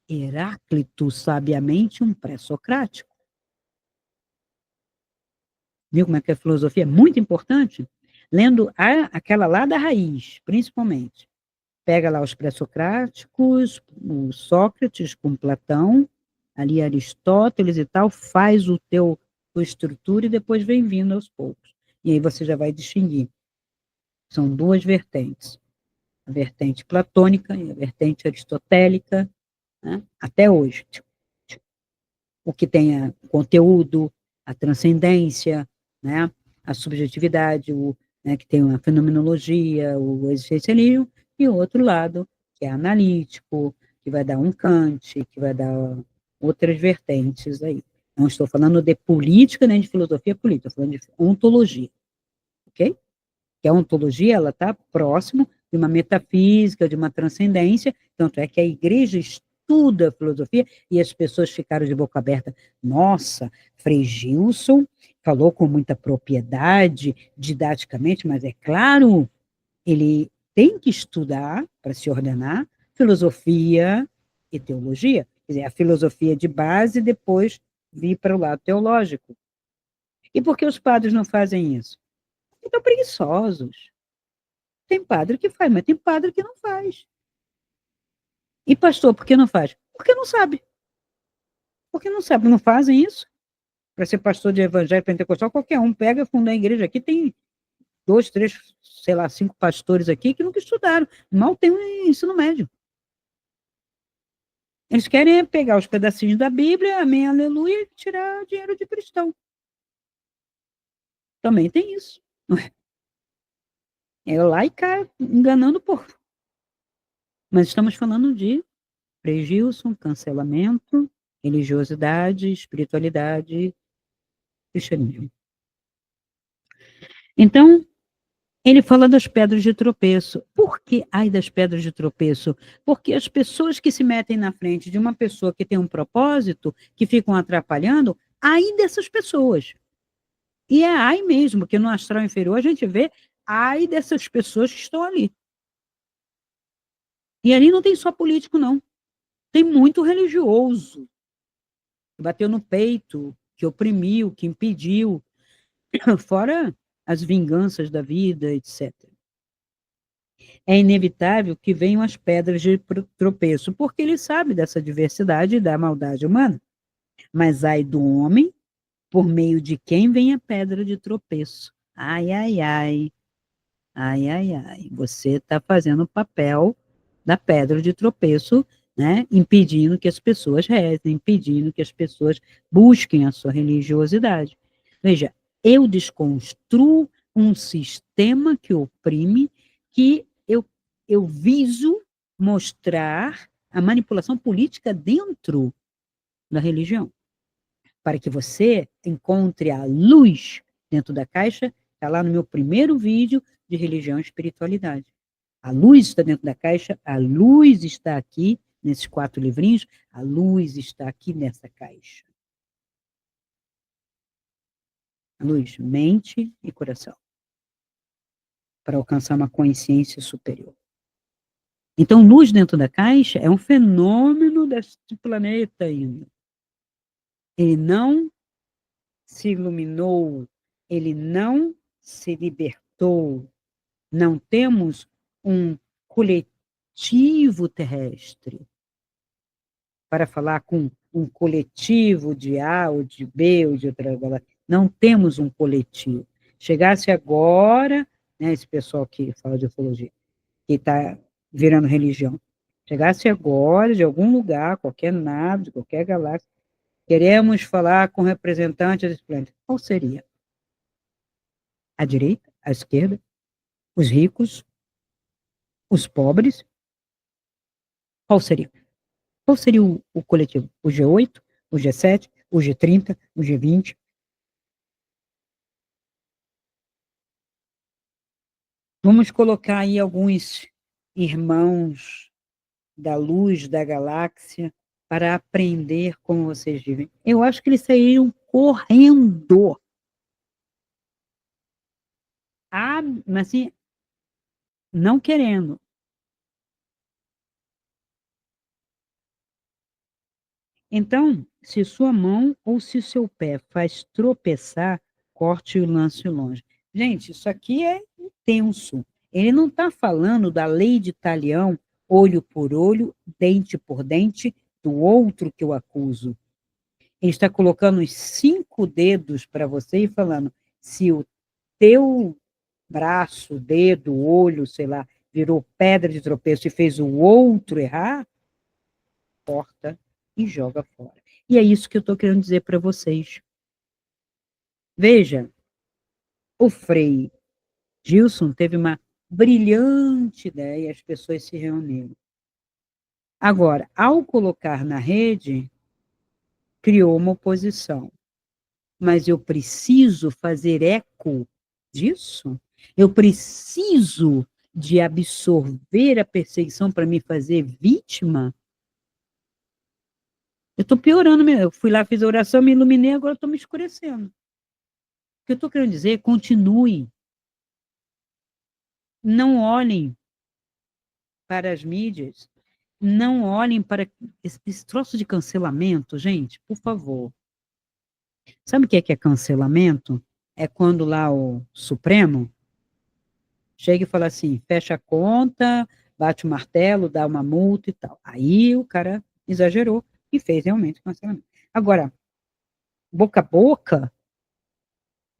Heráclito, sabiamente, um pré-socrático. Viu como é que a filosofia é muito importante? Lendo aquela lá da raiz, principalmente. Pega lá os pré-socráticos, o Sócrates com Platão, ali Aristóteles e tal, faz tua estrutura e depois vem vindo aos poucos. E aí você já vai distinguir. São duas vertentes. A vertente platônica e a vertente aristotélica, né? Até hoje. O que tem o conteúdo, a transcendência, né? A subjetividade, né? Que tem a fenomenologia, o existencialismo, e o outro lado, que é analítico, que vai dar um Kant, que vai dar outras vertentes aí. Não estou falando de política nem de filosofia política, estou falando de ontologia, ok? Que a ontologia ela está próximo de uma metafísica, de uma transcendência, tanto é que a igreja estuda a filosofia e as pessoas ficaram de boca aberta. Nossa, Frei Gilson falou com muita propriedade, didaticamente, mas é claro, ele tem que estudar para se ordenar filosofia e teologia, quer dizer, a filosofia de base e depois vir para o lado teológico. E por que os padres não fazem isso? Porque estão preguiçosos. Tem padre que faz, mas tem padre que não faz. E pastor, por que não faz? Porque não sabe. Porque não sabe, não fazem isso. Para ser pastor de evangelho pentecostal, qualquer um pega, funda a igreja. Aqui tem 2, 3, sei lá, 5 pastores aqui que nunca estudaram. Mal tem um ensino médio. Eles querem pegar os pedacinhos da Bíblia, amém, aleluia, e tirar dinheiro de cristão. Também tem isso. É lá e cá, enganando o povo. Mas estamos falando de Frei Gilson, cancelamento, religiosidade, espiritualidade, cristianismo. Então, ele fala das pedras de tropeço. Por que ai das pedras de tropeço? Porque as pessoas que se metem na frente de uma pessoa que tem um propósito, que ficam atrapalhando, ai dessas pessoas. E é ai mesmo, que no astral inferior a gente vê ai dessas pessoas que estão ali. E ali não tem só político, não. Tem muito religioso que bateu no peito, que oprimiu, que impediu, fora as vinganças da vida, etc. É inevitável que venham as pedras de tropeço, porque ele sabe dessa diversidade e da maldade humana. Mas ai do homem, por meio de quem vem a pedra de tropeço. Ai, ai, ai, ai, ai, ai. Você está fazendo o papel da pedra de tropeço, né? Impedindo que as pessoas rezem, impedindo que as pessoas busquem a sua religiosidade. Veja, eu desconstruo um sistema que oprime, que eu viso mostrar a manipulação política dentro da religião, para que você encontre a luz dentro da caixa. Está lá no meu primeiro vídeo de religião e espiritualidade. A luz está dentro da caixa, a luz está aqui nesses 4 livrinhos, a luz está aqui nessa caixa. A luz, mente e coração, para alcançar uma consciência superior. Então, luz dentro da caixa é um fenômeno deste planeta ainda. Ele não se iluminou, ele não se libertou. Não temos um coletivo terrestre para falar com um coletivo de A ou de B ou de outra galáxia. Não temos um coletivo. Chegasse agora, né, esse pessoal que fala de ufologia, que está virando religião, chegasse agora de algum lugar, qualquer nave, de qualquer galáxia, queremos falar com representantes desse planeta. Qual seria? A direita, a esquerda, os ricos, os pobres? Qual seria? Qual seria o coletivo? O G8, o G7, o G30, o G20? Vamos colocar aí alguns irmãos da luz da galáxia para aprender como vocês vivem. Eu acho que eles saíram correndo. Ah, mas assim, não querendo. Então, se sua mão ou se seu pé faz tropeçar, corte e lance longe. Gente, isso aqui é intenso. Ele não está falando da lei de talião, olho por olho, dente por dente, do outro que eu acuso. Ele está colocando os 5 dedos para você e falando: se o teu braço, dedo, olho, sei lá, virou pedra de tropeço e fez o outro errar, corta e joga fora. E é isso que eu estou querendo dizer para vocês. Veja, o Frei Gilson teve uma brilhante ideia, as pessoas se reuniram. Agora, ao colocar na rede, criou uma oposição. Mas eu preciso fazer eco disso? Eu preciso de absorver a perseguição para me fazer vítima? Eu estou piorando mesmo. Eu fui lá, fiz a oração, me iluminei, agora estou me escurecendo. O que eu estou querendo dizer, continue. Não olhem para as mídias, não olhem para esse troço de cancelamento, gente, por favor. Sabe o que é cancelamento? É quando lá o Supremo chega e fala assim, fecha a conta, bate o martelo, dá uma multa e tal. Aí o cara exagerou e fez realmente cancelamento. Agora, boca a boca,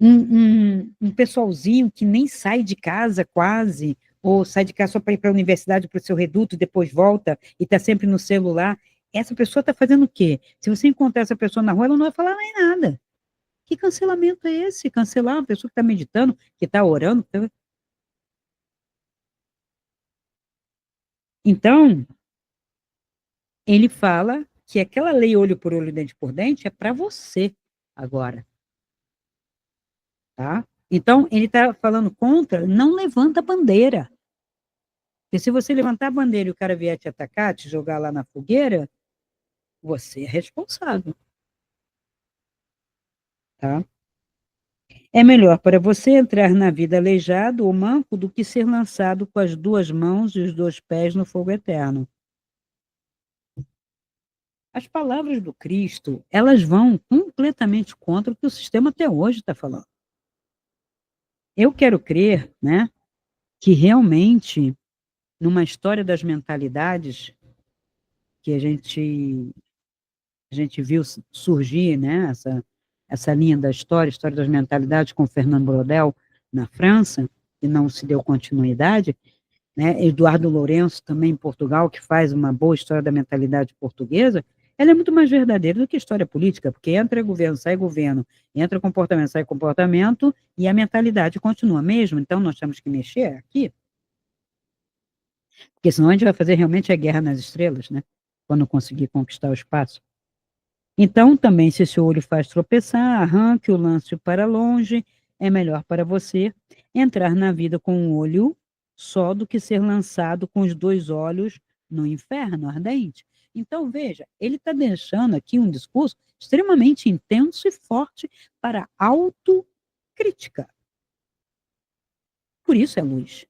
um pessoalzinho que nem sai de casa quase, ou sai de casa só para ir para a universidade, para o seu reduto, depois volta e está sempre no celular. Essa pessoa está fazendo o quê? Se você encontrar essa pessoa na rua, ela não vai falar nem nada. Que cancelamento é esse? Cancelar uma pessoa que está meditando, que está orando? Então, ele fala que aquela lei olho por olho, dente por dente é para você agora, tá? Então, ele está falando contra, não levanta a bandeira. Porque se você levantar a bandeira e o cara vier te atacar, te jogar lá na fogueira, você é responsável, tá? É melhor para você entrar na vida aleijado ou manco do que ser lançado com as 2 mãos e os 2 pés no fogo eterno. As palavras do Cristo, elas vão completamente contra o que o sistema até hoje está falando. Eu quero crer, né, que realmente, numa história das mentalidades que a gente viu surgir, né, essa linha da história, história das mentalidades com Fernando Brodel na França, e não se deu continuidade, né, Eduardo Lourenço também em Portugal, que faz uma boa história da mentalidade portuguesa, ela é muito mais verdadeira do que a história política, porque entra governo, entra comportamento, sai comportamento, e a mentalidade continua a mesma, então nós temos que mexer aqui, porque senão a gente vai fazer realmente a guerra nas estrelas, né, quando conseguir conquistar o espaço. Então, também, se seu olho faz tropeçar, arranque o lance para longe, é melhor para você entrar na vida com um olho só do que ser lançado com os 2 olhos no inferno ardente. Então, veja, ele está deixando aqui um discurso extremamente intenso e forte para autocrítica. Por isso é luz.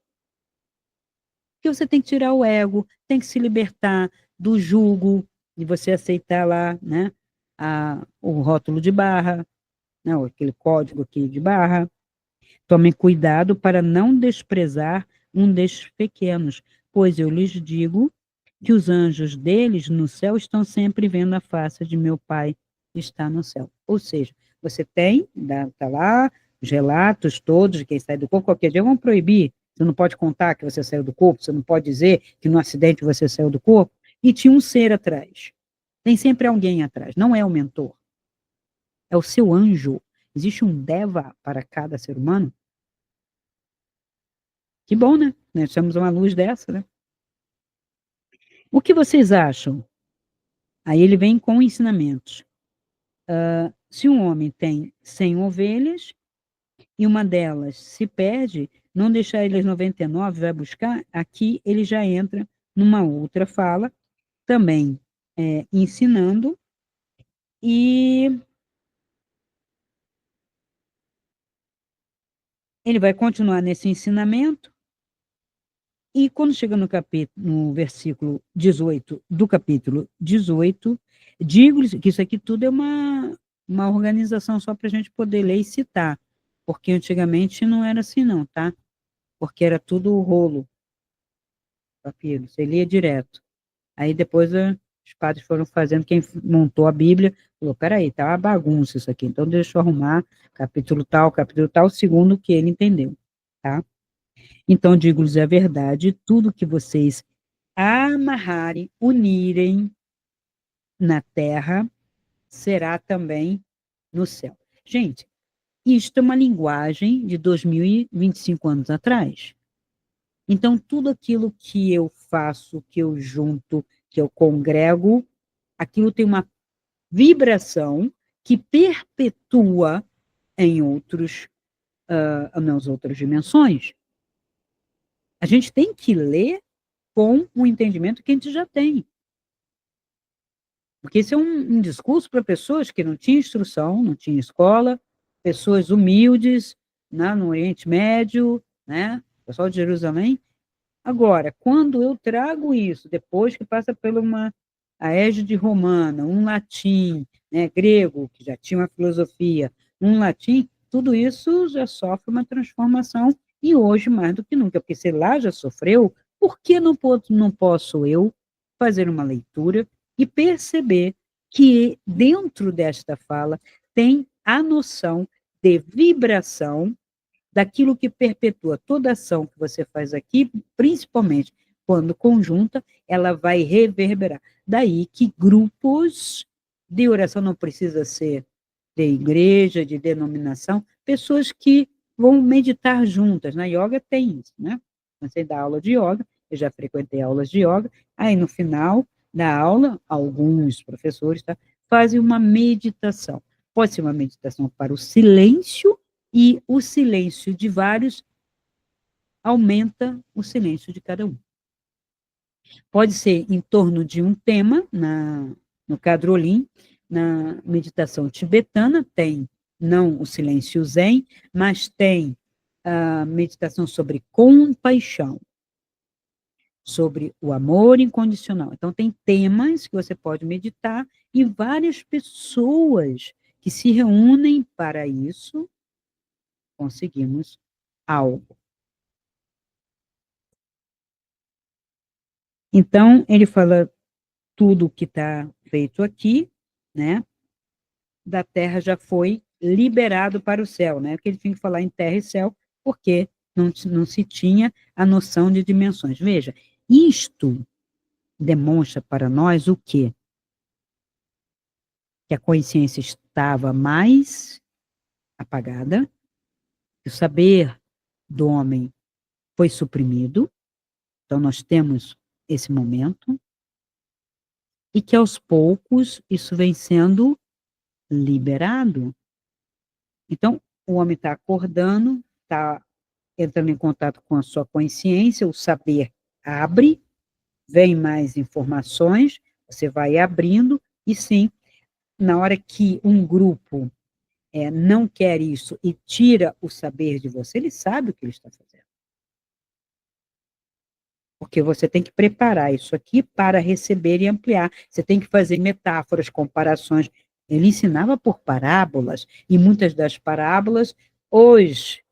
Porque você tem que tirar o ego, tem que se libertar do jugo, e você aceitar lá, né, o rótulo de barra, né, aquele código aqui de barra. Tomem cuidado para não desprezar um destes pequenos, pois eu lhes digo que os anjos deles no céu estão sempre vendo a face de meu Pai que está no céu. Ou seja, você tem, está lá, os relatos todos de quem sai do corpo, qualquer dia vão proibir, você não pode contar que você saiu do corpo, você não pode dizer que no acidente você saiu do corpo, e tinha um ser atrás. Tem sempre alguém atrás, não é o mentor, é o seu anjo. Existe um deva para cada ser humano. Que bom, né? Nós temos uma luz dessa, né? O que vocês acham? Aí ele vem com ensinamentos. Se um homem tem 100 ovelhas e uma delas se perde, não deixar ele as 99, vai buscar, aqui ele já entra numa outra fala, também ensinando, e ele vai continuar nesse ensinamento, e quando chega no versículo 18 do capítulo 18, digo-lhes que isso aqui tudo é uma organização só para a gente poder ler e citar, porque antigamente não era assim não, tá? Porque era tudo rolo, papiro, você lia direto. Aí depois os padres foram fazendo, quem montou a Bíblia, falou, peraí, tá uma bagunça isso aqui, então deixa eu arrumar capítulo tal, segundo o que ele entendeu, tá? Então, digo-lhes a verdade, tudo que vocês amarrarem, unirem na terra, será também no céu. Gente, isto é uma linguagem de 2025 anos atrás. Então, tudo aquilo que eu faço, que eu junto, que eu congrego, aquilo tem uma vibração que perpetua em nas outras dimensões. A gente tem que ler com o entendimento que a gente já tem. Porque esse é um discurso para pessoas que não tinham instrução, não tinham escola, pessoas humildes, né, no Oriente Médio, né, pessoal de Jerusalém. Agora, quando eu trago isso, depois que passa por uma a égide romana, um latim, né, grego, que já tinha uma filosofia, um latim, tudo isso já sofre uma transformação, e hoje mais do que nunca, porque se lá já sofreu, por que não posso eu fazer uma leitura e perceber que dentro desta fala tem a noção de vibração daquilo que perpetua toda ação que você faz aqui, principalmente quando conjunta, ela vai reverberar. Daí que grupos de oração não precisa ser de igreja, de denominação, pessoas que vão meditar juntas. Na yoga tem isso, né? Você dá aula de yoga, eu já frequentei aulas de yoga, aí no final da aula, alguns professores fazem uma meditação. Pode ser uma meditação para o silêncio, e o silêncio de vários aumenta o silêncio de cada um. Pode ser em torno de um tema, no Kadrolin, na meditação tibetana, tem não o silêncio zen, mas tem a meditação sobre compaixão, sobre o amor incondicional. Então, tem temas que você pode meditar e várias pessoas que se reúnem para isso, conseguimos algo. Então, ele fala tudo o que está feito aqui, né? Da terra já foi liberado para o céu, né? Porque ele tinha que falar em terra e céu, porque não se tinha a noção de dimensões. Veja, isto demonstra para nós o quê? Que a consciência estava mais apagada, que o saber do homem foi suprimido, então nós temos esse momento, e que aos poucos isso vem sendo liberado. Então, o homem está acordando, está entrando em contato com a sua consciência, o saber abre, vem mais informações, você vai abrindo, e sim, na hora que um grupo não quer isso e tira o saber de você, ele sabe o que ele está fazendo. Porque você tem que preparar isso aqui para receber e ampliar. Você tem que fazer metáforas, comparações. Ele ensinava por parábolas, e muitas das parábolas, os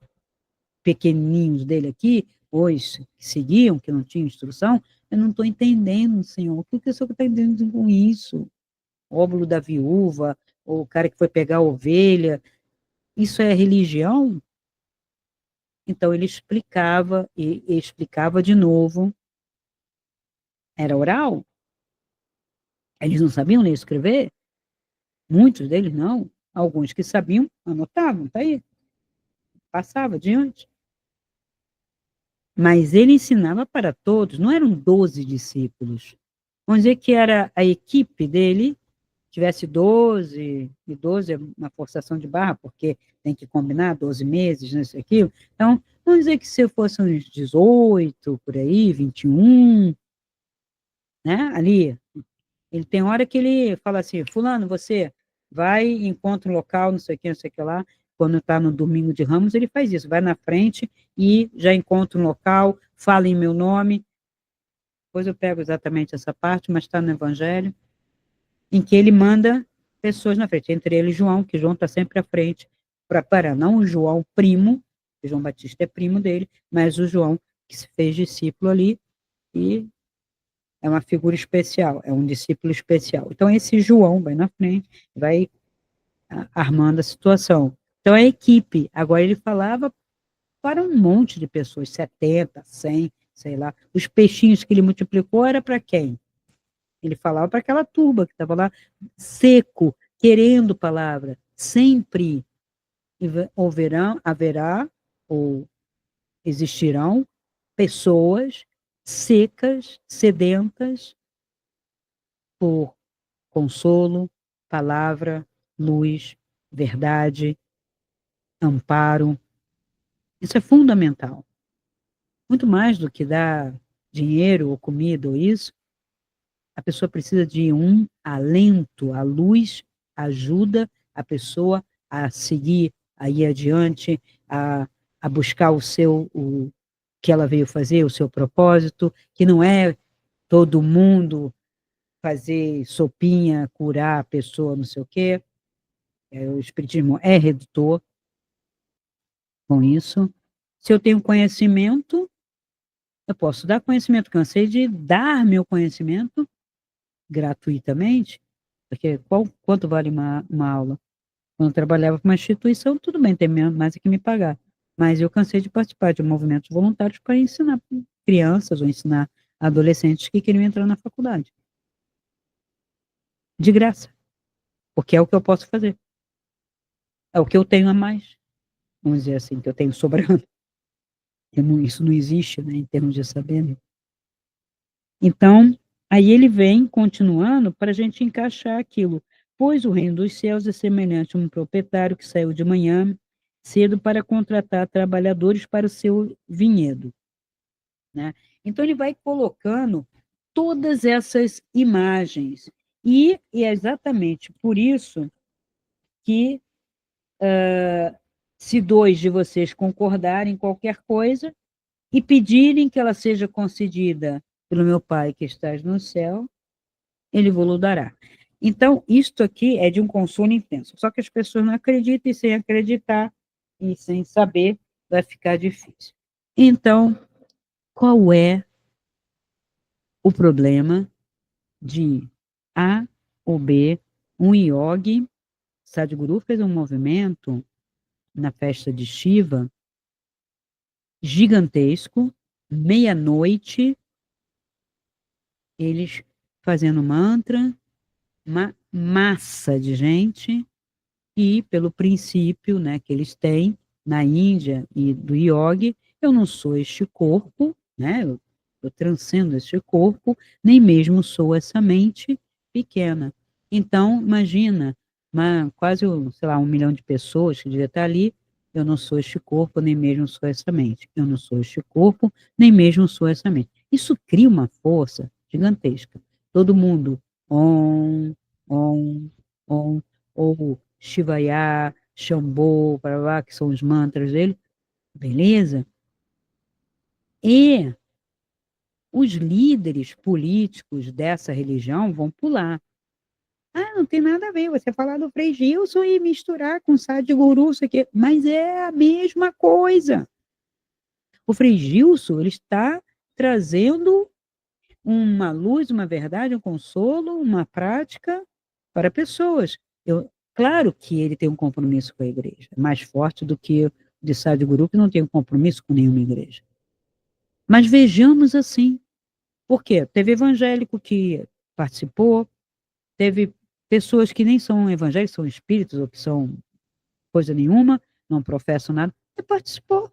pequenininhos dele aqui, os que seguiam, que não tinham instrução, eu não estou entendendo, Senhor, o que o Senhor está entendendo com isso? O óbolo da viúva, ou o cara que foi pegar a ovelha, isso é religião? Então ele explicava, e explicava de novo, era oral, eles não sabiam ler e escrever, muitos deles não, alguns que sabiam, anotavam, tá aí, passava adiante. Mas ele ensinava para todos, não eram 12 discípulos. Vamos dizer que era a equipe dele, tivesse 12, e 12 é uma forçação de barra, porque tem que combinar 12 meses, isso e aquilo. Então, vamos dizer que se fossem uns 18, por aí, 21, né, ali, ele tem hora que ele fala assim, fulano, você vai, encontra um local, não sei o que, não sei o que lá, quando está no domingo de Ramos, ele faz isso, vai na frente e já encontra um local, fala em meu nome, depois eu pego exatamente essa parte, mas está no Evangelho, em que ele manda pessoas na frente, entre eles João, que João está sempre à frente, para não o João primo, que João Batista é primo dele, mas o João que se fez discípulo ali, e é uma figura especial, é um discípulo especial. Então, esse João vai na frente, vai armando a situação. Então, a equipe, agora ele falava para um monte de pessoas, 70, 100, sei lá. Os peixinhos que ele multiplicou era para quem? Ele falava para aquela turba que estava lá, seco, querendo palavra. Sempre haverá, ou existirão, pessoas secas, sedentas por consolo, palavra, luz, verdade, amparo. Isso é fundamental. Muito mais do que dar dinheiro ou comida ou isso, a pessoa precisa de um alento, a luz ajuda a pessoa a seguir, a ir adiante, a buscar o que ela veio fazer, o seu propósito, que não é todo mundo fazer sopinha, curar a pessoa, não sei o quê. O espiritismo é redutor com isso. Se eu tenho conhecimento, eu posso dar conhecimento. Cansei de dar meu conhecimento gratuitamente, porque quanto vale uma aula? Quando eu trabalhava com uma instituição, tudo bem, tem mais é que me pagar. Mas eu cansei de participar de movimentos voluntários para ensinar crianças ou ensinar adolescentes que queriam entrar na faculdade. De graça. Porque é o que eu posso fazer. É o que eu tenho a mais. Vamos dizer assim, que eu tenho sobrando. Isso não existe, né, em termos de saber, né? Então, aí ele vem continuando para a gente encaixar aquilo. Pois o reino dos céus é semelhante a um proprietário que saiu de manhã cedo para contratar trabalhadores para o seu vinhedo, né? Então ele vai colocando todas essas imagens e é exatamente por isso que Se dois de vocês concordarem em qualquer coisa e pedirem que ela seja concedida pelo meu Pai que estás no céu, ele vos dará. Então, isto aqui é de um consolo intenso. Só que as pessoas não acreditam, e sem acreditar e sem saber, vai ficar difícil. Então, qual é o problema de A ou B, um yogi? Sadhguru fez um movimento na festa de Shiva gigantesco, meia-noite, eles fazendo mantra, uma massa de gente, e pelo princípio, né, que eles têm na Índia e do yogi, eu não sou este corpo, né, eu transcendo este corpo, nem mesmo sou essa mente pequena. Então, imagina, quase, sei lá, 1 milhão de pessoas que devia estar ali, eu não sou este corpo, nem mesmo sou essa mente. Eu não sou este corpo, nem mesmo sou essa mente. Isso cria uma força gigantesca. Todo mundo, om, om, om, ou Shivaya, Shambho, Paravá, que são os mantras dele, beleza? E os líderes políticos dessa religião vão pular. Ah, não tem nada a ver você falar do Frei Gilson e misturar com Sadhguru, isso aqui. Mas é a mesma coisa. O Frei Gilson, ele está trazendo uma luz, uma verdade, um consolo, uma prática para pessoas. Claro que ele tem um compromisso com a igreja, mais forte do que o de Sadhguru, que não tem um compromisso com nenhuma igreja. Mas vejamos assim, por quê? Teve evangélico que participou, teve pessoas que nem são evangélicos, são espíritos, ou que são coisa nenhuma, não professam nada, e participou.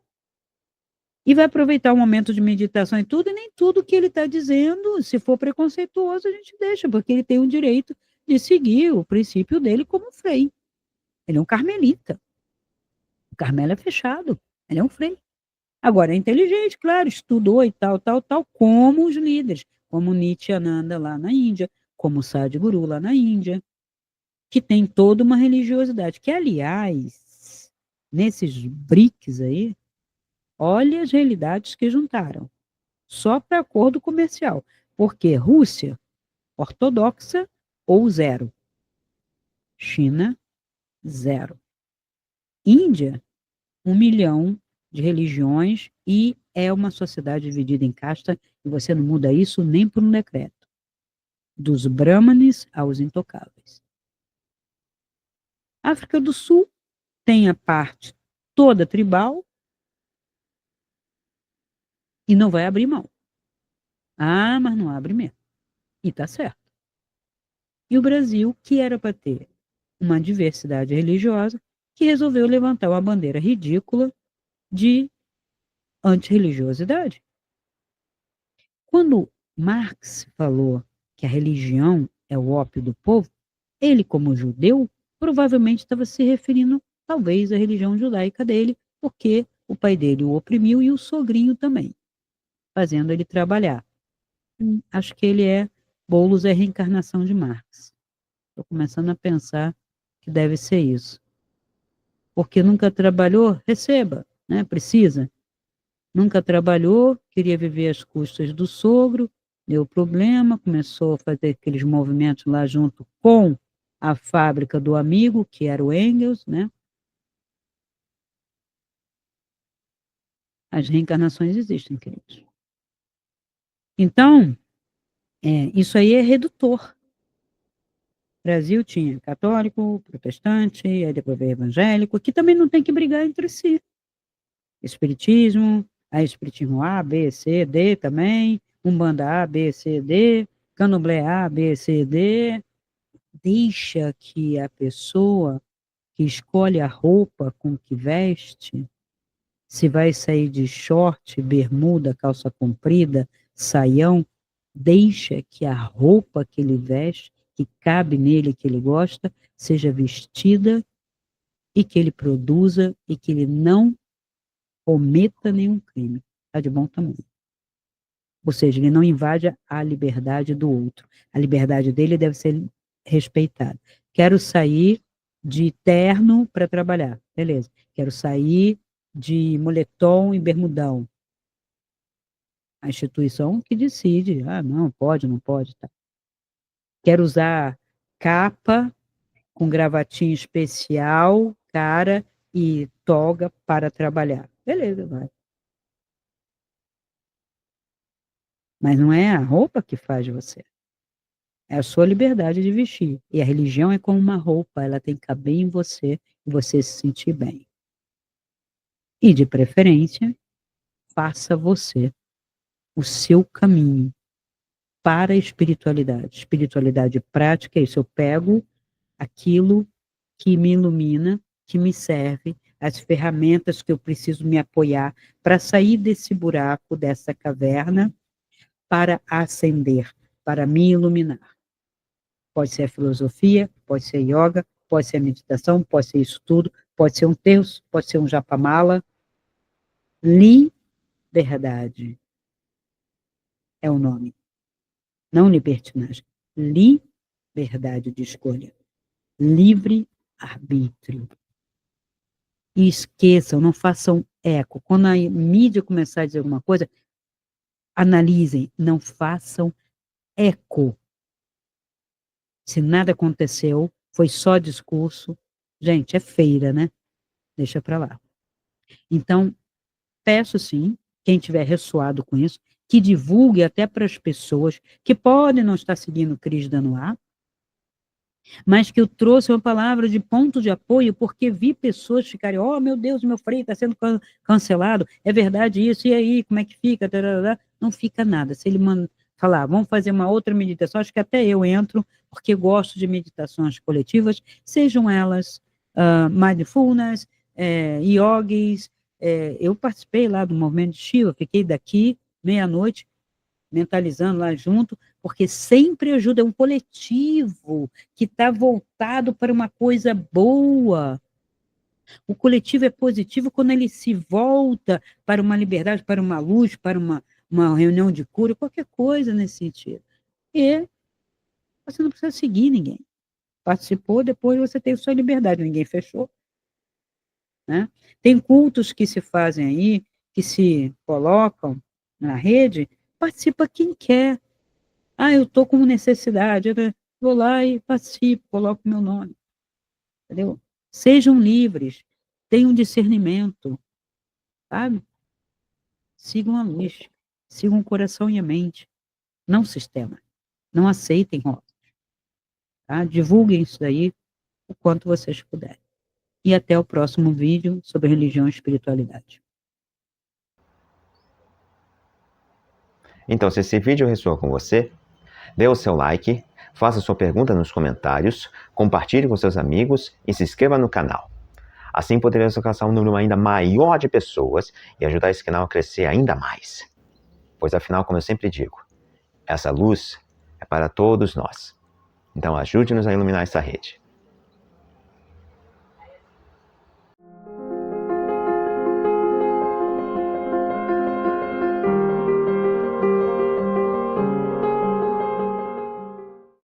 E vai aproveitar o momento de meditação e tudo, e nem tudo que ele está dizendo, se for preconceituoso, a gente deixa, porque ele tem o direito de seguir o princípio dele como frei. Ele é um carmelita. O Carmelo é fechado. Ele é um frei. Agora, é inteligente, claro, estudou e tal, tal, tal, como os líderes, como Nityananda lá na Índia, como Sadhguru lá na Índia, que tem toda uma religiosidade, que, aliás, nesses BRICS aí, olha as realidades que juntaram, só para acordo comercial, porque Rússia, ortodoxa ou zero, China, zero, Índia, 1 milhão de religiões e é uma sociedade dividida em casta e você não muda isso nem por um decreto. Dos brahmanes aos intocáveis. África do Sul tem a parte toda tribal e não vai abrir mão. Ah, mas não abre mesmo. E tá certo. E o Brasil, que era para ter uma diversidade religiosa, que resolveu levantar uma bandeira ridícula de antirreligiosidade. Quando Marx falou que a religião é o ópio do povo, ele, como judeu, provavelmente estava se referindo, talvez, à religião judaica dele, porque o pai dele o oprimiu e o sogrinho também, fazendo ele trabalhar. Acho que ele Boulos é a reencarnação de Marx. Estou começando a pensar que deve ser isso. Porque nunca trabalhou, receba, né? Precisa. Nunca trabalhou, queria viver às custas do sogro, deu problema, começou a fazer aqueles movimentos lá junto com a fábrica do amigo, que era o Engels, né? As reencarnações existem, queridos. Então, isso aí é redutor. O Brasil tinha católico, protestante, aí depois veio evangélico, que também não tem que brigar entre si. Espiritismo, aí Espiritismo A, B, C, D também, Umbanda A, B, C, D, Candomblé A, B, C, D. Deixa que a pessoa que escolhe a roupa com que veste, se vai sair de short, bermuda, calça comprida, saião, deixa que a roupa que ele veste, que cabe nele, que ele gosta, seja vestida e que ele produza e que ele não cometa nenhum crime. Está de bom tamanho. Ou seja, ele não invade a liberdade do outro. A liberdade dele deve ser respeitada. Quero sair de terno para trabalhar. Beleza. Quero sair de moletom e bermudão. A instituição que decide. Ah, não, pode, não pode. Tá. Quero usar capa com gravatinha especial, cara e toga para trabalhar. Beleza, vai. Mas não é a roupa que faz você. É a sua liberdade de vestir. E a religião é como uma roupa, ela tem que caber em você e você se sentir bem. E, de preferência, faça você o seu caminho para a espiritualidade. Espiritualidade prática é isso. Eu pego aquilo que me ilumina, que me serve, as ferramentas que eu preciso me apoiar para sair desse buraco, dessa caverna, para ascender, para me iluminar. Pode ser a filosofia, pode ser yoga, pode ser a meditação, pode ser isso tudo, pode ser um terço, pode ser um japamala. Liberdade é o nome, não libertinagem. Liberdade de escolha, livre arbítrio. E esqueçam, não façam eco. Quando a mídia começar a dizer alguma coisa, analisem, não façam eco. Se nada aconteceu, foi só discurso. Gente, é feira, né? Deixa para lá. Então, peço sim, quem tiver ressoado com isso, que divulgue até para as pessoas que podem não estar seguindo o Cris Danoá, mas que eu trouxe uma palavra de ponto de apoio, porque vi pessoas ficarem, oh, meu Deus, meu freio está sendo cancelado, é verdade isso, e aí, como é que fica? Não fica nada. Se ele falar, vamos fazer uma outra meditação, acho que até eu entro, porque gosto de meditações coletivas, sejam elas mindfulness, yogis, eu participei lá do movimento de Shiva, fiquei daqui, meia-noite, mentalizando lá junto, porque sempre ajuda, é um coletivo que está voltado para uma coisa boa. O coletivo é positivo quando ele se volta para uma liberdade, para uma luz, para uma reunião de cura, qualquer coisa nesse sentido. E você não precisa seguir ninguém. Participou, depois você tem sua liberdade, ninguém fechou. Né? Tem cultos que se fazem aí, que se colocam na rede, participa quem quer. Ah, eu estou com necessidade, vou lá e participo, coloco meu nome. Entendeu? Sejam livres, tenham discernimento, sabe? Sigam a luz, sigam o coração e a mente, não o sistema. Não aceitem rótulos. Tá? Divulguem isso daí o quanto vocês puderem. E até o próximo vídeo sobre religião e espiritualidade. Então, se esse vídeo ressoou com você, dê o seu like, faça sua pergunta nos comentários, compartilhe com seus amigos e se inscreva no canal. Assim poderemos alcançar um número ainda maior de pessoas e ajudar esse canal a crescer ainda mais. Pois afinal, como eu sempre digo, essa luz é para todos nós. Então ajude-nos a iluminar essa rede.